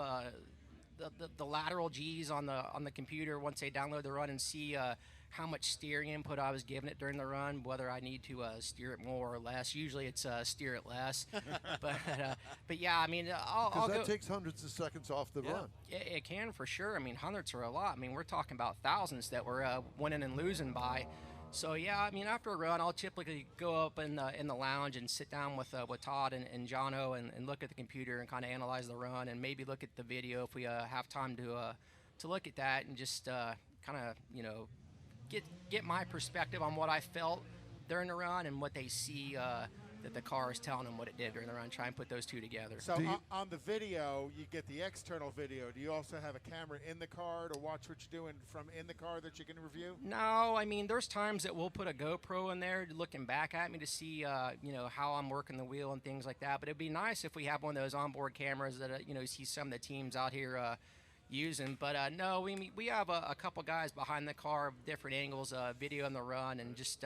the lateral G's on the computer once they download the run and see how much steering input I was giving it during the run, whether I need to steer it more or less. Usually it's steer it less. but yeah, I mean, I'll that takes hundreds of seconds off the run. It can, for sure. I mean, hundreds are a lot. I mean, we're talking about thousands that we're winning and losing by. So yeah, I mean, after a run, I'll typically go up in the lounge and sit down with Todd and Jono and look at the computer and kind of analyze the run, and maybe look at the video if we have time to look at that, and just kind of get my perspective on what I felt during the run and what they see that the car is telling them what it did during the run. Try and put those two together. So on the video, you get the external video. Do you also have a camera in the car to watch what you're doing from in the car that you can review? No, I mean, there's times that we'll put a GoPro in there looking back at me to see how I'm working the wheel and things like that. But it'd be nice if we have one of those onboard cameras that see some of the teams out here using. But no, we have a couple guys behind the car, different angles, video in the run, and just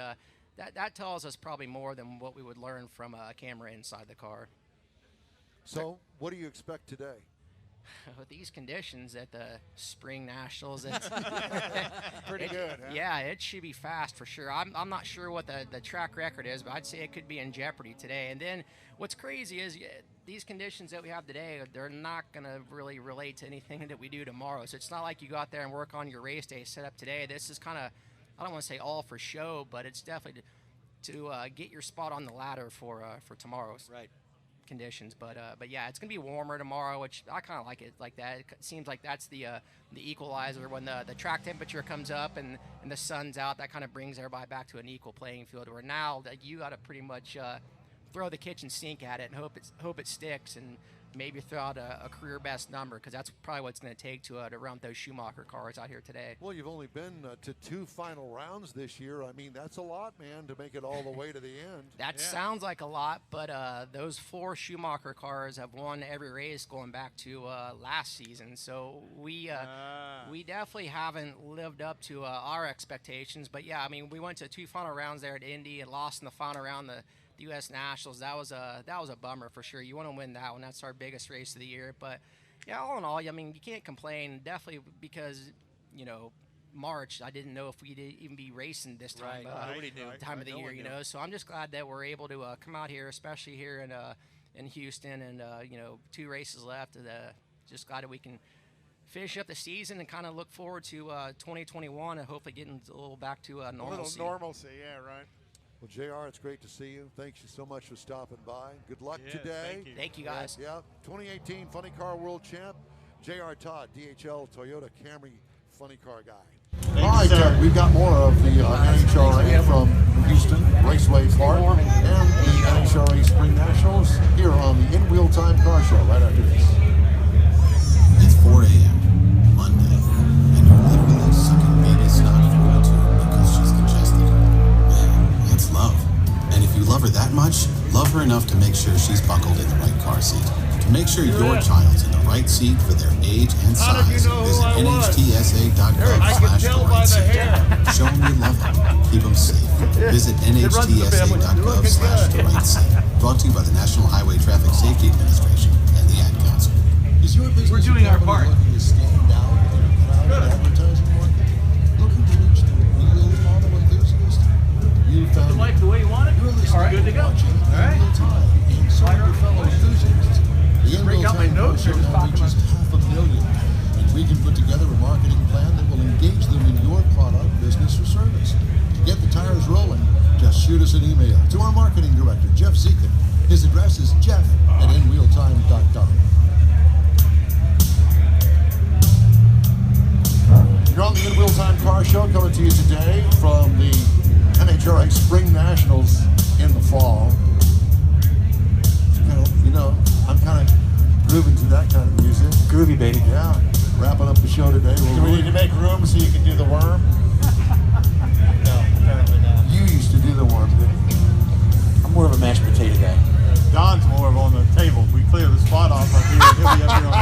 that tells us probably more than what we would learn from a camera inside the car. So what do you expect today? With these conditions at the Spring Nationals, it's pretty good, huh? Yeah, it should be fast for sure. I'm not sure what the track record is, but I'd say it could be in jeopardy today. And then what's crazy is these conditions that we have today, they're not going to really relate to anything that we do tomorrow. So it's not like you go out there and work on your race day set up today. This is kind of, I don't want to say all for show, but it's definitely to get your spot on the ladder for tomorrow's. Right. conditions. But yeah, it's gonna be warmer tomorrow, which I kind of like it like that. It seems like that's the equalizer when the track temperature comes up and the sun's out. That kind of brings everybody back to an equal playing field. Where now that you got to pretty much throw the kitchen sink at it and hope it sticks, and maybe throw out a career best number, because that's probably what it's going to take to run those Schumacher cars out here today. Well, you've only been to 2 final rounds this year. I mean, that's a lot, man, to make it all the way to the end. That sounds like a lot, but those 4 Schumacher cars have won every race going back to last season. So we definitely haven't lived up to our expectations. But yeah, I mean, we went to 2 final rounds there at Indy and lost in the final round the U.S. Nationals. That was a bummer for sure. You want to win that one. That's our biggest race of the year. But yeah, all in all, I mean, you can't complain. Definitely because March, I didn't know if we'd even be racing this time. Time of the year, So I'm just glad that we're able to come out here, especially here in Houston, and 2 races left. Just glad that we can finish up the season and kind of look forward to 2021 and hopefully getting a little back to normalcy. A little normalcy, yeah, right. Well, JR, it's great to see you. Thanks you so much for stopping by. Good luck today. Thank you, guys. Yeah, 2018 Funny Car World Champ, JR Todd, DHL Toyota Camry Funny Car Guy. All right, we've got more of the NHRA from Houston Raceway Park and the NHRA Spring Nationals here on the In Wheel Time Car Show right after this. It's 4 a.m. Monday, and you're literally sucking baby snot through a tube because she's congested. Man, that's love. And if you love her that much, love her enough to make sure she's buckled in the right car seat. To make sure your child's in the right seat for their age and size, visit nhtsa.gov/the-right-seat. Show them you love them. Keep them safe. Visit nhtsa.gov/the-right-seat. Brought to you by the National Highway Traffic Safety Administration and the Ad Council. Is your business We're doing our part. looking to stand out in a crowded advertising market? Looking to reach the real auto enthusiast? You found the life the way you want it? You're listening All right, good to go. watching All right. in real time, and so are your fellow enthusiasts. The Break out my notes or just talk reaches 500,000, and we can put together a marketing plan that will engage them in your product, business, or service. To get the tires rolling, just shoot us an email to our marketing director, Jeff Zekin. His address is jeff@inwheeltime.com. You're on the In Wheel Time Car Show, coming to you today from the NHRA Spring Nationals in the fall. I'm kind of grooving to that kind of music. Groovy, baby. Yeah. Wrapping up the show today. Do we need to make room so you can do the worm? No, apparently not. You used to do the worm, didn't you? I'm more of a mashed potato guy. Don's more of on the table. If we clear the spot off up here, he'll be up here on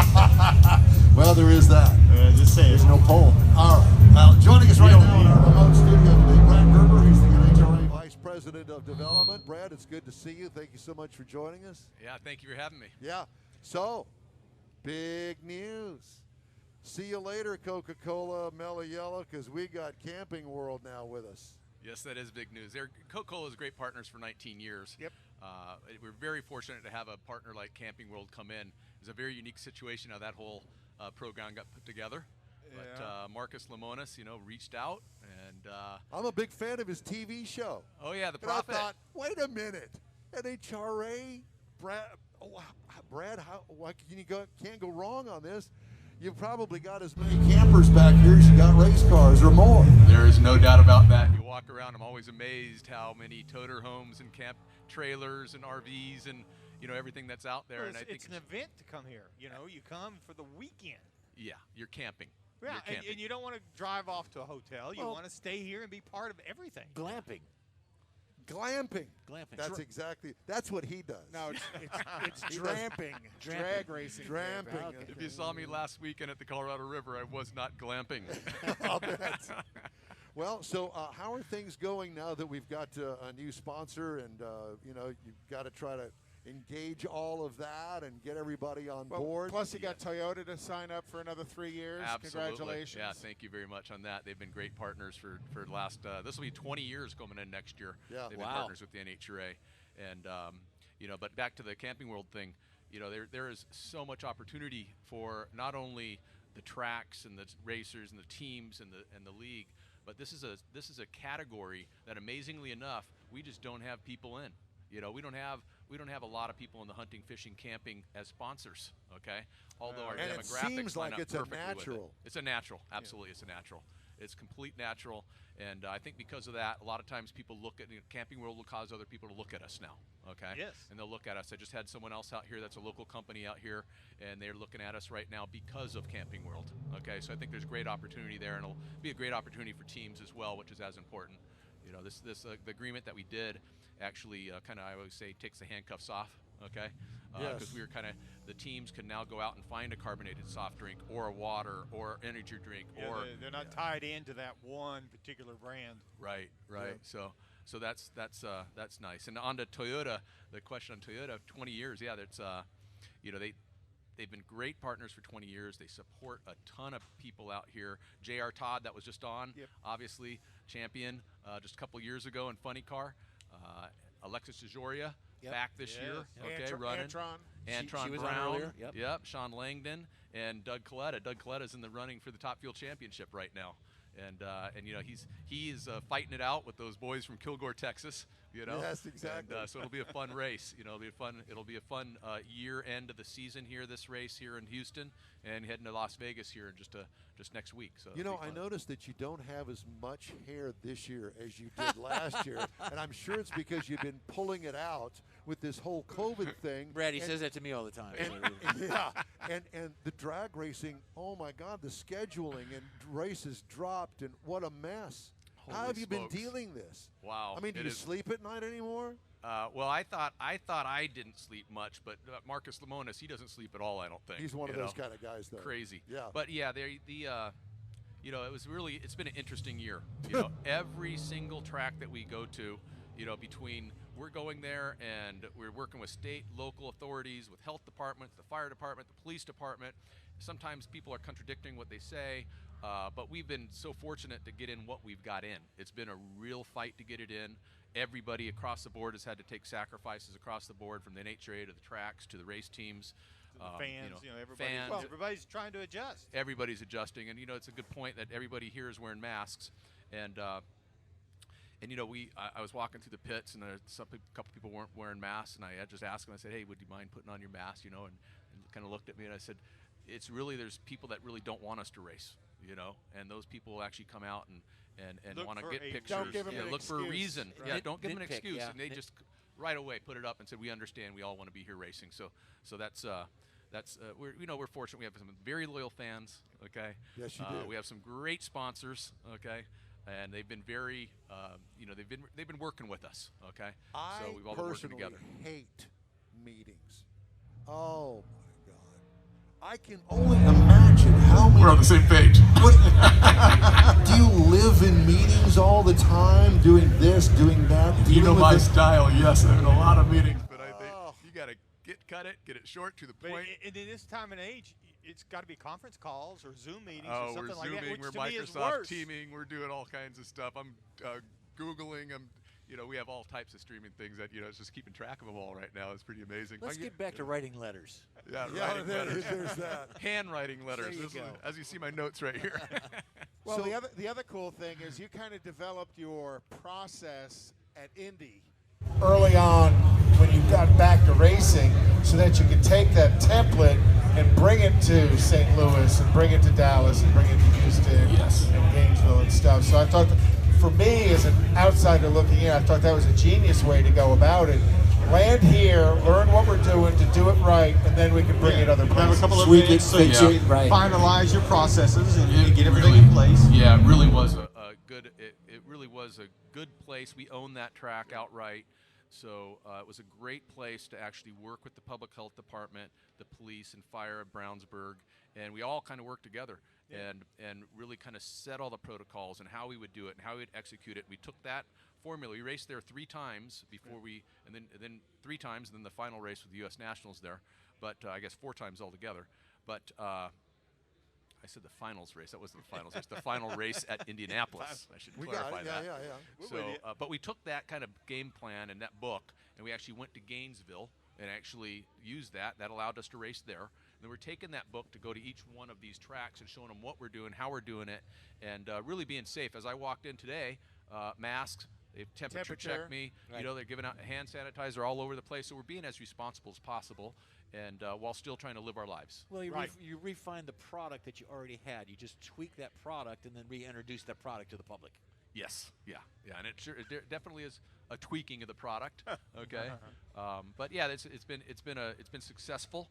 Well, there is that. just say There's no poll. All right. Well, joining us right now in our remote studio today, Brad Gerber. He's the NHRA Vice President of Development. Brad, it's good to see you. Thank you so much for joining us. Yeah, thank you for having me. Yeah. So, big news. See you later, Coca-Cola, Mellow Yellow, because we got Camping World now with us. Yes, that is big news. Coca-Cola is great partners for 19 years. Yep. We're very fortunate to have a partner like Camping World come in. It's a very unique situation how that whole program got put together. But Marcus Lemonis, reached out, and I'm a big fan of his TV show. Oh yeah, The And I Prophet. thought, wait a minute, NHRA, Brad, can't go wrong on this. You've probably got as many campers back here as you got race cars or more. There is no doubt about that. You walk around, I'm always amazed how many toter homes and camp trailers and RVs and everything that's out there. Well, and I think it's an event to come here. You come for the weekend. Yeah, you're camping. Yeah, You're camping. and you don't want to drive off to a hotel. You want to stay here and be part of everything. Glamping. Glamping. Glamping. That's what he does. No, it's dramping. Drag racing. Dramping. Okay. If you saw me last weekend at the Colorado River, I was not glamping. I'll bet. Well, so how are things going now that we've got a new sponsor and, you've got to try to engage all of that and get everybody on board? Plus, you got Toyota to sign up for another 3 years. Absolutely. Congratulations. Yeah, thank you very much on that. They've been great partners for the last, this will be 20 years coming in next year. Yeah. They've been partners with the NHRA. And, but back to the Camping World thing, there is so much opportunity for not only the tracks and the racers and the teams and the league, but this is a category that amazingly enough, we just don't have people in. We don't have we don't have a lot of people in the hunting, fishing, camping as sponsors. Okay, although our And it demographics seems line like up it's a perfectly with it. natural. It's a natural, absolutely, it's a natural. It's complete natural, and I think because of that, a lot of times people look at Camping World will cause other people to look at us now. Okay. Yes. And they'll look at us. I just had someone else out here that's a local company out here, and they're looking at us right now because of Camping World. Okay. So I think there's great opportunity there, and it'll be a great opportunity for teams as well, which is as important. You know, the agreement that we did actually kind of, I always say, takes the handcuffs off. Okay. Because Yes. we were kind of, the teams can now go out and find a carbonated soft drink or a water or energy drink or they're not tied into that one particular brand. Right. Yeah. So that's nice. And on to Toyota, the question on Toyota, 20 years, yeah, that's you know, they've been great partners for 20 years. They support a ton of people out here. J.R. Todd, that was just on, obviously champion just a couple years ago in Funny Car. Alexis DeJoria back this year, okay, running. Antron she was Brown, on earlier. Yep. Sean Langdon, and Doug Coletta. Doug Coletta's in the running for the Top Fuel Championship right now. And you know, he's fighting it out with those boys from Kilgore, Texas. You know, Yes, exactly. And, so it'll be a fun race. You know, it'll be a fun year end of the season here. This race here in Houston, and heading to Las Vegas here in just next week. So You know, I noticed that you don't have as much hair this year as you did last year, and I'm sure it's because you've been pulling it out with this whole COVID thing. Brad, he says that to me all the time. And the drag racing, oh my God, the scheduling and races dropped, and what a mess. How have you been dealing this? Wow. I mean, do you sleep at night anymore? Well, I thought I didn't sleep much, but Marcus Lemonis, he doesn't sleep at all. I don't think He's one of those kind of guys, though. Crazy. Yeah. But yeah, you know, it's been an interesting year. You know, every single track that we go to, you know, we're going there and we're working with state, local authorities, with health departments, the fire department, the police department. Sometimes people are contradicting what they say, but we've been so fortunate to get in what we've got in. It's been a real fight to get it in. Everybody across the board has had to take sacrifices across the board, from the NHRA to the tracks to the race teams. Fans, everybody's trying to adjust. Everybody's adjusting, and you know, it's a good point that everybody here is wearing masks, and you know, I was walking through the pits, and a couple people weren't wearing masks, and I just asked them. I said, "Hey, would you mind putting on your mask?" You know, and kind of looked at me, and I said, "It's really, there's people that really don't want us to race, you know, and those people will actually come out and want to get pictures. Don't give them an look for a excuse. reason. Right. Yeah, don't give them an excuse." yeah. And they just right away put it up and said, "We understand. We all want to be here racing." So that's we're fortunate. We have some very loyal fans. Okay. Yes, you do. We have some great sponsors. Okay. And they've been very, you know, they've been working with us. Okay. So we've all been working together. I hate meetings. Oh my God! I can only imagine how many. We're on the same page. Do you live in meetings all the time, doing this, doing that? You know dealing with my this? style. Yes, I'm in a lot of meetings, but I think you got to get it short to the But point. in this time and age, it's got to be conference calls or Zoom meetings or Oh, something we're like that, Zooming, which we're to me is Microsoft worse. Teaming, we're doing all kinds of stuff. I'm Googling, you know, we have all types of streaming things that, you know, it's just keeping track of them all right now. It's pretty amazing. Let's get back to writing letters. Yeah, writing letters. There's that. Handwriting letters. There you go. As you see my notes right here. Well, the other cool thing is you kind of developed your process at Indy early on when you got back to racing, so that you could take that template and bring it to St. Louis and bring it to Dallas and bring it to Houston and Gainesville and stuff. So I thought, for me as an outsider looking in, I thought that was a genius way to go about it. Land here, learn what we're doing to do it right, and then we can bring it other places. Have a couple of Tweak minutes it, so fix you it. Right. finalize your processes and get everything really, in place. Yeah, it really was a good. It really was a good place. We own that track outright, so it was a great place to actually work with the public health department, the police and fire at Brownsburg, and we all kind of worked together and really kind of set all the protocols and how we would do it and how we would execute it. We took that formula. We raced there 3 times before and then 3 times, and then the final race with the U.S. Nationals there. But I guess 4 times altogether. But I said the finals race. That wasn't the finals race. The final race at Indianapolis. I should clarify that. Yeah. So, but we took that kind of game plan and that book, and we actually went to Gainesville and actually used that. That allowed us to race there. And then we're taking that book to go to each one of these tracks and showing them what we're doing, how we're doing it, and really being safe. As I walked in today, masks, They've temperature checked me. Right. You know, they're giving out hand sanitizer all over the place. So we're being as responsible as possible, and while still trying to live our lives. Well, you refine the product that you already had. You just tweak that product and then reintroduce that product to the public. Yes, yeah, and it definitely is a tweaking of the product. Okay, but yeah, it's been successful.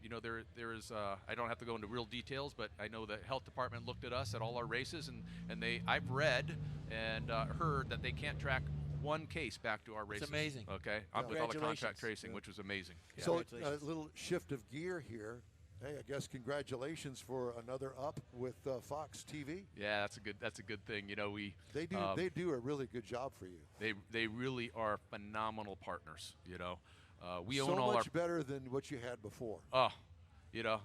You know, there is I don't have to go into real details, but I know the health department looked at us at all our races, and I've read and heard that they can't track one case back to our races. It's amazing. Okay, with all the contact tracing, which was amazing. Yeah. So a little shift of gear here. Hey, I guess congratulations for another up with Fox TV. Yeah, that's a good thing. You know, they do a really good job for you. They really are phenomenal partners. You know, we so own all much better than what you had before. Oh, you know,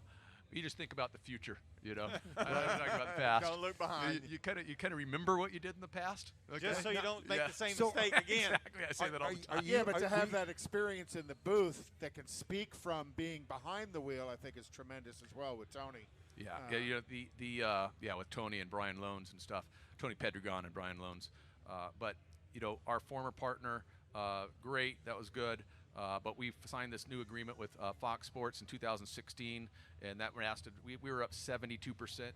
you just think about the future. You know, I don't talk about the past. Don't look behind. You kind of remember what you did in the past, okay? Just so you don't make the same mistake again. Exactly, I say that all the time. Yeah, but to have that experience in the booth that can speak from being behind the wheel, I think is tremendous as well with Tony. Yeah, you know with Tony and Brian Loans and stuff, Tony Pedregon and Brian Loans. But you know, our former partner, great, that was good. But we've signed this new agreement with Fox Sports in 2016, and that lasted. We were up 72%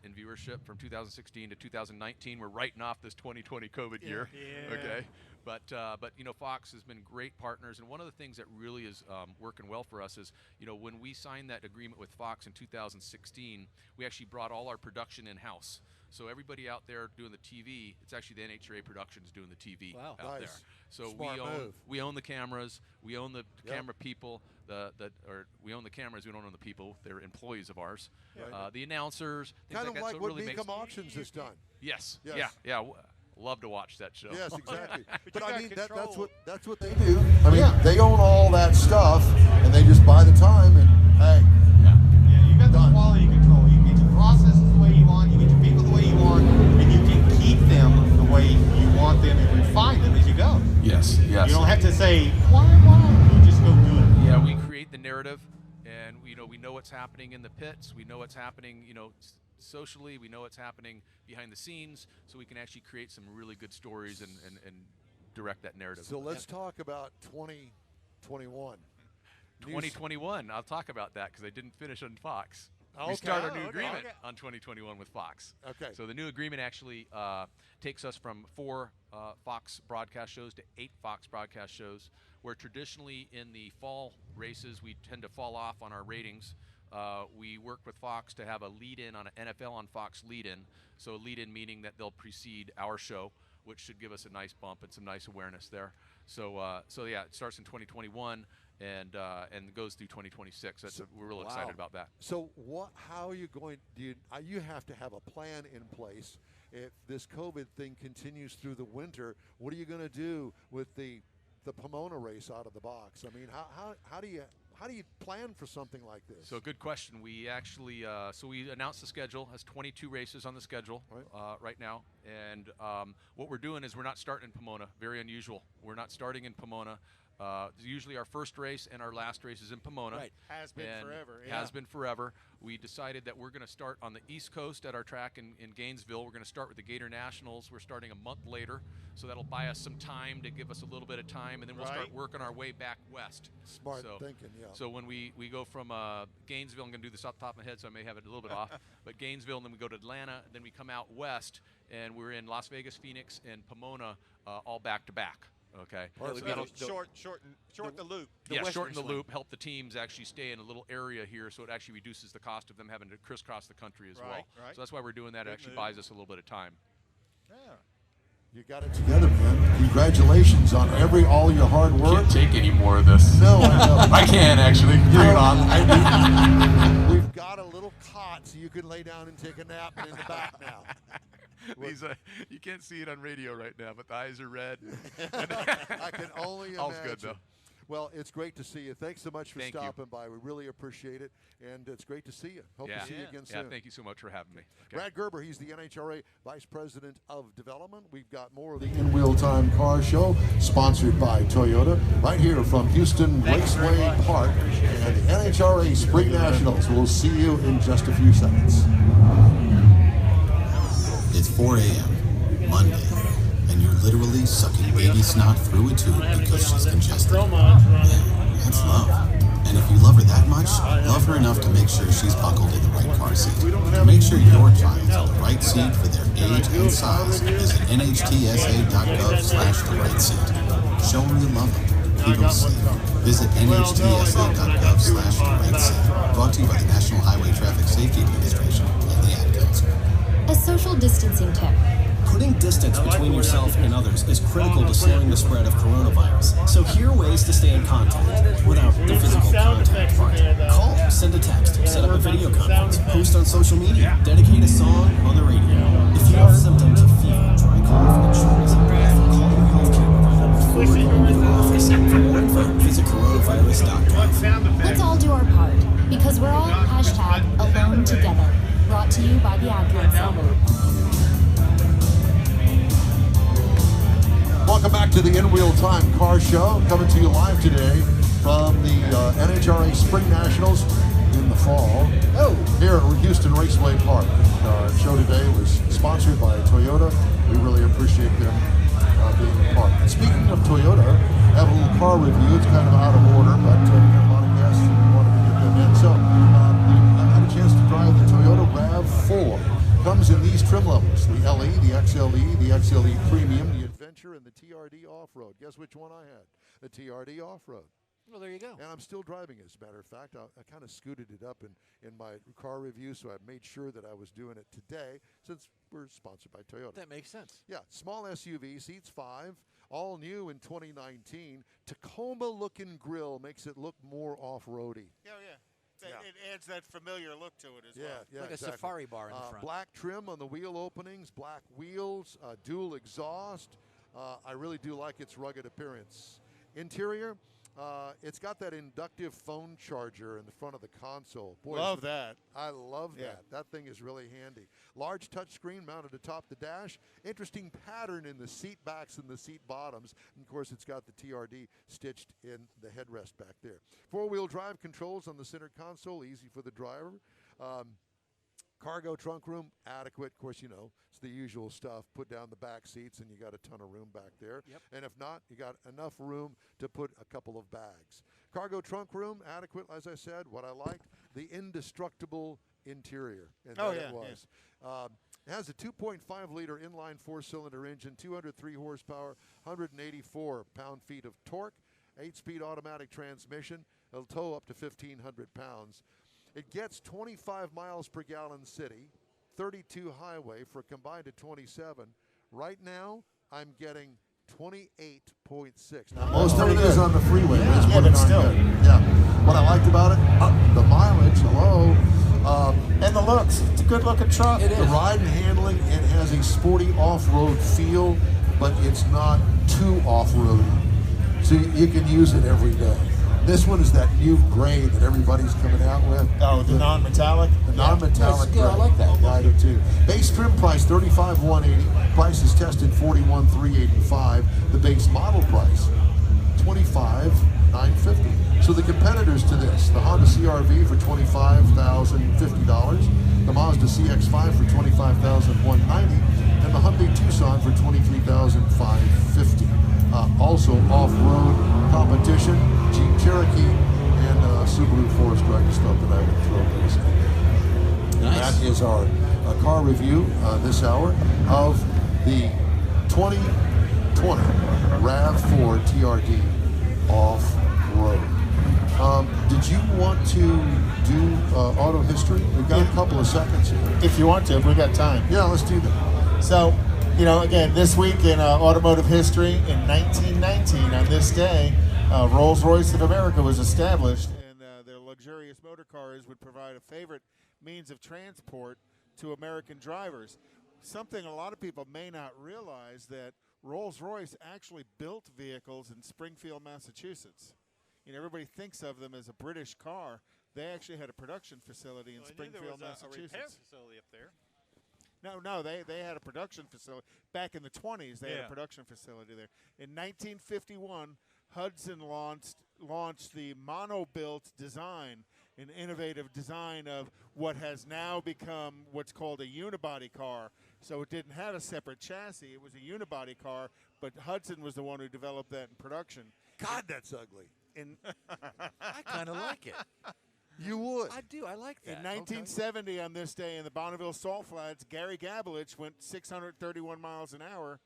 in viewership from 2016 to 2019. We're writing off this 2020 COVID year. Yeah. Okay, but you know, Fox has been great partners, and one of the things that really is working well for us is, you know, when we signed that agreement with Fox in 2016, we actually brought all our production in house. So everybody out there doing the TV, it's actually the NHRA Productions doing the TV out there. So we own the cameras, we own the camera people, we own the cameras, we don't own the people. They're employees of ours. The announcers, things kind like of that. like So what really Become Auctions has done. Yes. Yes. Yeah. Love to watch that show. Yes, exactly. But I mean, control. that's what they do. I mean, they own all that stuff, and they just buy the time, and hey. Yeah, you got the quality control. You get your processes the way you want, you get your people the way you want, and you can keep them the way you want them and refine them as you go. Yes. You don't have to say, why? You just go do it. Yeah, we create the narrative, and we know what's happening in the pits. We know what's happening, you know, socially. We know what's happening behind the scenes, so we can actually create some really good stories and direct that narrative. So let's talk about 2021. 2021. I'll talk about that because I didn't finish on Fox. Okay. We start our new agreement on 2021 with Fox. Okay. So the new agreement actually takes us from 4 Fox broadcast shows to 8 Fox broadcast shows, where traditionally in the fall races we tend to fall off on our ratings. We work with Fox to have a lead-in on an NFL on Fox lead-in. So a lead-in meaning that they'll precede our show, which should give us a nice bump and some nice awareness there. So yeah, it starts in 2021 and goes through 2026. We're real excited about that. So how are you going? You have to have a plan in place. If this COVID thing continues through the winter, what are you going to do with the Pomona race out of the box? I mean, how do you plan for something like this? So good question. We actually we announced the schedule. Has 22 races on the schedule right now, and what we're doing is we're not starting in Pomona. Very unusual. We're not starting in Pomona. Usually our first race and our last race is in Pomona. Right. Has been forever. Yeah. Has been forever. We decided that we're going to start on the East Coast at our track in Gainesville. We're going to start with the Gator Nationals. We're starting a month later, so that'll buy us some time to give us a little bit of time, and then we'll start working our way back west. Smart thinking, yeah. So when we go from Gainesville, I'm going to do this off the top of my head, so I may have it a little bit off, but Gainesville, and then we go to Atlanta, and then we come out west, and we're in Las Vegas, Phoenix, and Pomona all back to back. Okay. So shorten the loop. Shorten the loop. Help the teams actually stay in a little area here, so it actually reduces the cost of them having to crisscross the country as well. Right. So that's why we're doing that. It actually buys us a little bit of time. Yeah. You got it together, man. Congratulations on all your hard work. Can't take any more of this. No, I know. I can actually. Bring it on. We've got a little cot so you can lay down and take a nap in the back now. These, you can't see it on radio right now, but the eyes are red. I can only imagine. All's good, though. Well, it's great to see you. Thanks so much for stopping by. We really appreciate it, and it's great to see you. Hope to see you again soon. Yeah, thank you so much for having me. Okay. Brad Gerber, he's the NHRA Vice President of Development. We've got more of the In Wheel Time Car Show, sponsored by Toyota, right here from Houston Raceway Park and the NHRA Spring Nationals. We'll see you in just a few seconds. It's 4 a.m. Monday, and you're literally sucking baby snot through a tube because she's congested. That's love. And if you love her that much, love her enough to make sure she's buckled in the right car seat. To make sure your child's in the right seat for their age and size, visit nhtsa.gov/the right seat. Show them you love them. Keep them safe. Visit nhtsa.gov/the right seat. Brought to you by the National Highway Traffic Safety Administration and the Ad Council. A social distancing tip. Putting distance between yourself and others is critical to slowing the spread of coronavirus. So here are ways to stay in contact without the physical contact part. Call, send a text, set up a video conference, post on social media, dedicate a song on the radio. If you have symptoms of fever, dry cough, and shortness of breath, call your healthcare provider before you go to your office. For more info, visit coronavirus.gov. Let's all do our part, because we're all #alone together. Brought to you by the Ad Council. Welcome back to the In Real Time Car Show, coming to you live today from the NHRA Spring Nationals in the fall here at Houston Raceway Park. Our show today was sponsored by Toyota. We really appreciate them being a part. And speaking of Toyota, I have a little car review. It's kind of out of order, but we got a lot of guests and we wanted to get them in. So I had a chance to drive the Toyota RAV4. Comes in these trim levels: the LE, the XLE, the XLE Premium, the Adventure, and the TRD Off-Road. Guess which one I had? The TRD Off-Road. Well, there you go. And I'm still driving it, as a matter of fact. I kind of scooted it up in my car review, so I made sure that I was doing it today, since we're sponsored by Toyota. That makes sense. Yeah, small SUV, seats 5, all new in 2019. Tacoma-looking grille makes it look more off-roady. Yeah. It adds that familiar look to it as well. Yeah, like exactly. a safari bar in the front. Black trim on the wheel openings, black wheels, dual exhaust. I really do like its rugged appearance. Interior, it's got that inductive phone charger in the front of the console. Boy, Love that. I love that. That thing is really handy. Large touchscreen mounted atop the dash. Interesting pattern in the seat backs and the seat bottoms. And of course, it's got the TRD stitched in the headrest back there. 4-wheel drive controls on the center console, easy for the driver. Cargo trunk room, adequate. Of course, you know, it's the usual stuff. Put down the back seats and you got a ton of room back there. Yep. And if not, you got enough room to put a couple of bags. Cargo trunk room, adequate, as I said. What I liked, the indestructible interior. And it was. It has a 2.5-liter inline 4-cylinder engine, 203 horsepower, 184 pound-feet of torque, 8-speed automatic transmission. It'll tow up to 1,500 pounds. It gets 25 miles per gallon city, 32 highway for a combined of 27. Right now, I'm getting 28.6. Now, most of it is on the freeway, but it's pretty darn good. Yeah. What I liked about it, the mileage, and the looks. It's a good-looking truck. The ride and handling, it has a sporty off-road feel, but it's not too off-road. So you can use it every day. This one is that new gray that everybody's coming out with. Oh, the non-metallic? The non-metallic gray. I like that. Yeah, I do too. Base trim price $35,180. Price is tested $41,385. The base model price $25,950. So the competitors to this: the Honda CR-V for $25,050, the Mazda CX-5 for $25,190, and the Hyundai Tucson for $23,550. Also off-road competition, Jeep Cherokee and Subaru Forester. I just thought that I would throw those in. Nice. That is our car review this hour of the 2020 RAV4 TRD off-road. Did you want to do auto history? We've got a couple of seconds here. If you want to, if we got time. Yeah, let's do that. So, you know, again, this week in automotive history, in 1919, on this day, Rolls-Royce of America was established. And their luxurious motor cars would provide a favorite means of transport to American drivers. Something a lot of people may not realize, that Rolls-Royce actually built vehicles in Springfield, Massachusetts. You know, everybody thinks of them as a British car. They actually had a production facility in Springfield, Massachusetts. A repair facility up there. No, they had a production facility. Back in the 20s, they had a production facility there. In 1951, Hudson launched the mono-built design, an innovative design of what has now become what's called a unibody car. So it didn't have a separate chassis. It was a unibody car, but Hudson was the one who developed that in production. God, that's ugly. I kind of like it. You would. I do. I like that. In 1970, on this day in the Bonneville Salt Flats, Gary Gabelich went 631 miles an hour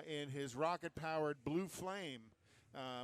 in his rocket-powered Blue Flame,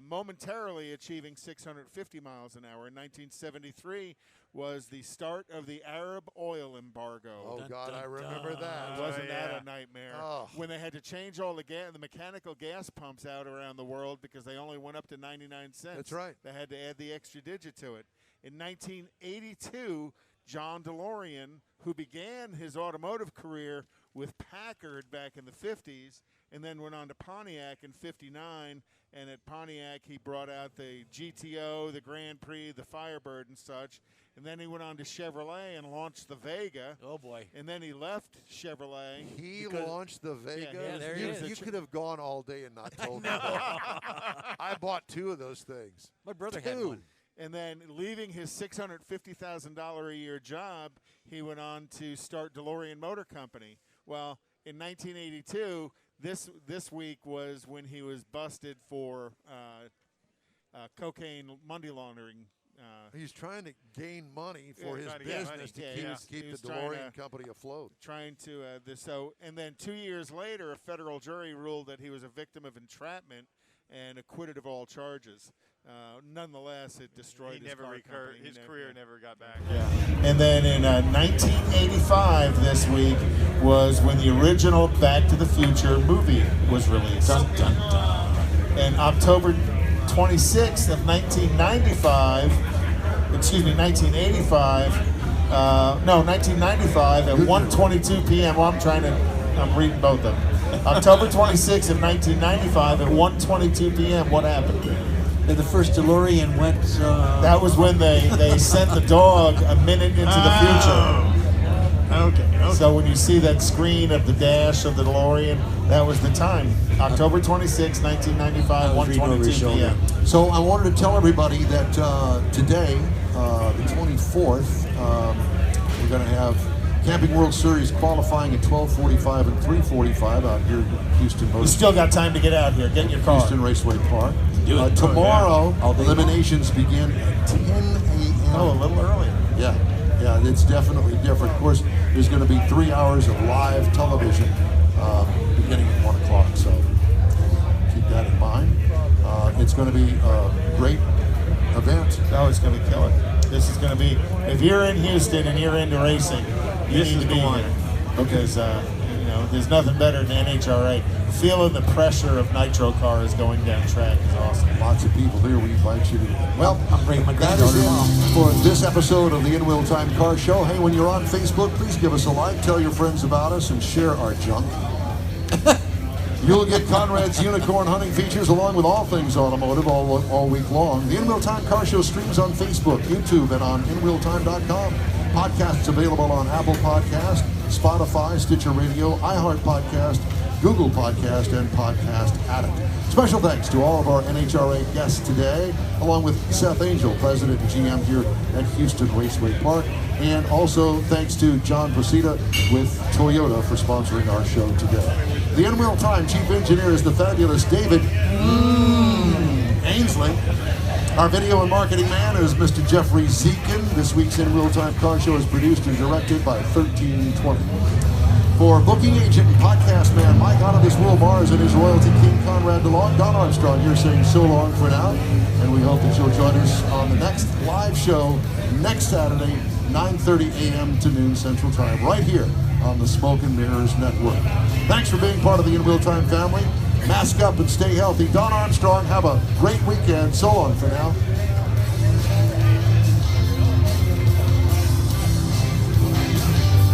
momentarily achieving 650 miles an hour. In 1973 was the start of the Arab oil embargo. Oh, God, I remember that. Wasn't that a nightmare? Oh. When they had to change all the mechanical gas pumps out around the world because they only went up to 99 cents. That's right. They had to add the extra digit to it. In 1982, John DeLorean, who began his automotive career with Packard back in the 50s and then went on to Pontiac in 59, and at Pontiac he brought out the GTO, the Grand Prix, the Firebird and such, and then he went on to Chevrolet and launched the Vega. Oh, boy. And then he left Chevrolet. He launched the Vega. Yeah, there he is. You could have gone all day and not told me. I bought 2 of those things. My brother had one. And then leaving his $650,000 a year job, he went on to start DeLorean Motor Company. Well, in 1982, this week was when he was busted for cocaine money laundering. He's trying to gain money for his trying to get business money. to Yeah, keep he was the trying DeLorean to- company afloat. Trying to and then 2 years later, a federal jury ruled that he was a victim of entrapment and acquitted of all charges. Nonetheless, it destroyed his car company. His career never got back. Yeah. And then in 1985, this week, was when the original Back to the Future movie was released. Dun, dun, dun. And October 26th of 1995, 1985 at 1:22 p.m. Well, I'm reading both of them. October 26th of 1995 at 1:22 p.m. What happened? The first DeLorean went... That was when they sent the dog a minute into the future. Okay. So when you see that screen of the dash of the DeLorean, that was the time. October 26, 1995, 1:22 p.m. So I wanted to tell everybody that today, the 24th, we're going to have Camping World Series qualifying at 12:45 and 3:45 out here in Houston. You still got time to get out here. Get in your car. Houston Raceway Park. Tomorrow, eliminations begin at 10 a.m. Oh, a little earlier. Yeah, it's definitely different. Of course, there's going to be 3 hours of live television beginning at 1 o'clock, so keep that in mind. It's going to be a great event. Oh, it's going to be killer. This is going to be, if you're in Houston and you're into racing, you need to be here. Because, there's nothing better than NHRA. Feeling the pressure of nitro cars going down track is awesome. Lots of people here. We invite you to. Well, that is it for this episode of the In Wheel Time Car Show. Hey, when you're on Facebook, please give us a like, tell your friends about us, and share our junk. You'll get Conrad's Unicorn Hunting features along with all things automotive all week long. The In Wheel Time Car Show streams on Facebook, YouTube, and on InWheelTime.com. Podcasts available on Apple Podcast, Spotify, Stitcher Radio, iHeart Podcast, Google Podcast, and Podcast Addict. Special thanks to all of our NHRA guests today, along with Seth Angel, President and GM here at Houston Raceway Park. And also thanks to John Procida with Toyota for sponsoring our show today. The In Wheel Time Chief Engineer is the fabulous David Ainsley. Our video and marketing man is Mr. Jeffrey Zekin. This week's In Wheel Time Car Show is produced and directed by 1320. For booking agent and podcast man Mike Out of This World Mars and his royalty king Conrad DeLong, Don Armstrong here saying so long for now. And we hope that you'll join us on the next live show next Saturday, 9:30 a.m. to noon Central Time, right here on the Smoke and Mirrors Network. Thanks for being part of the In Wheel Time family. Mask up and stay healthy. Don Armstrong, have a great weekend. So long for now.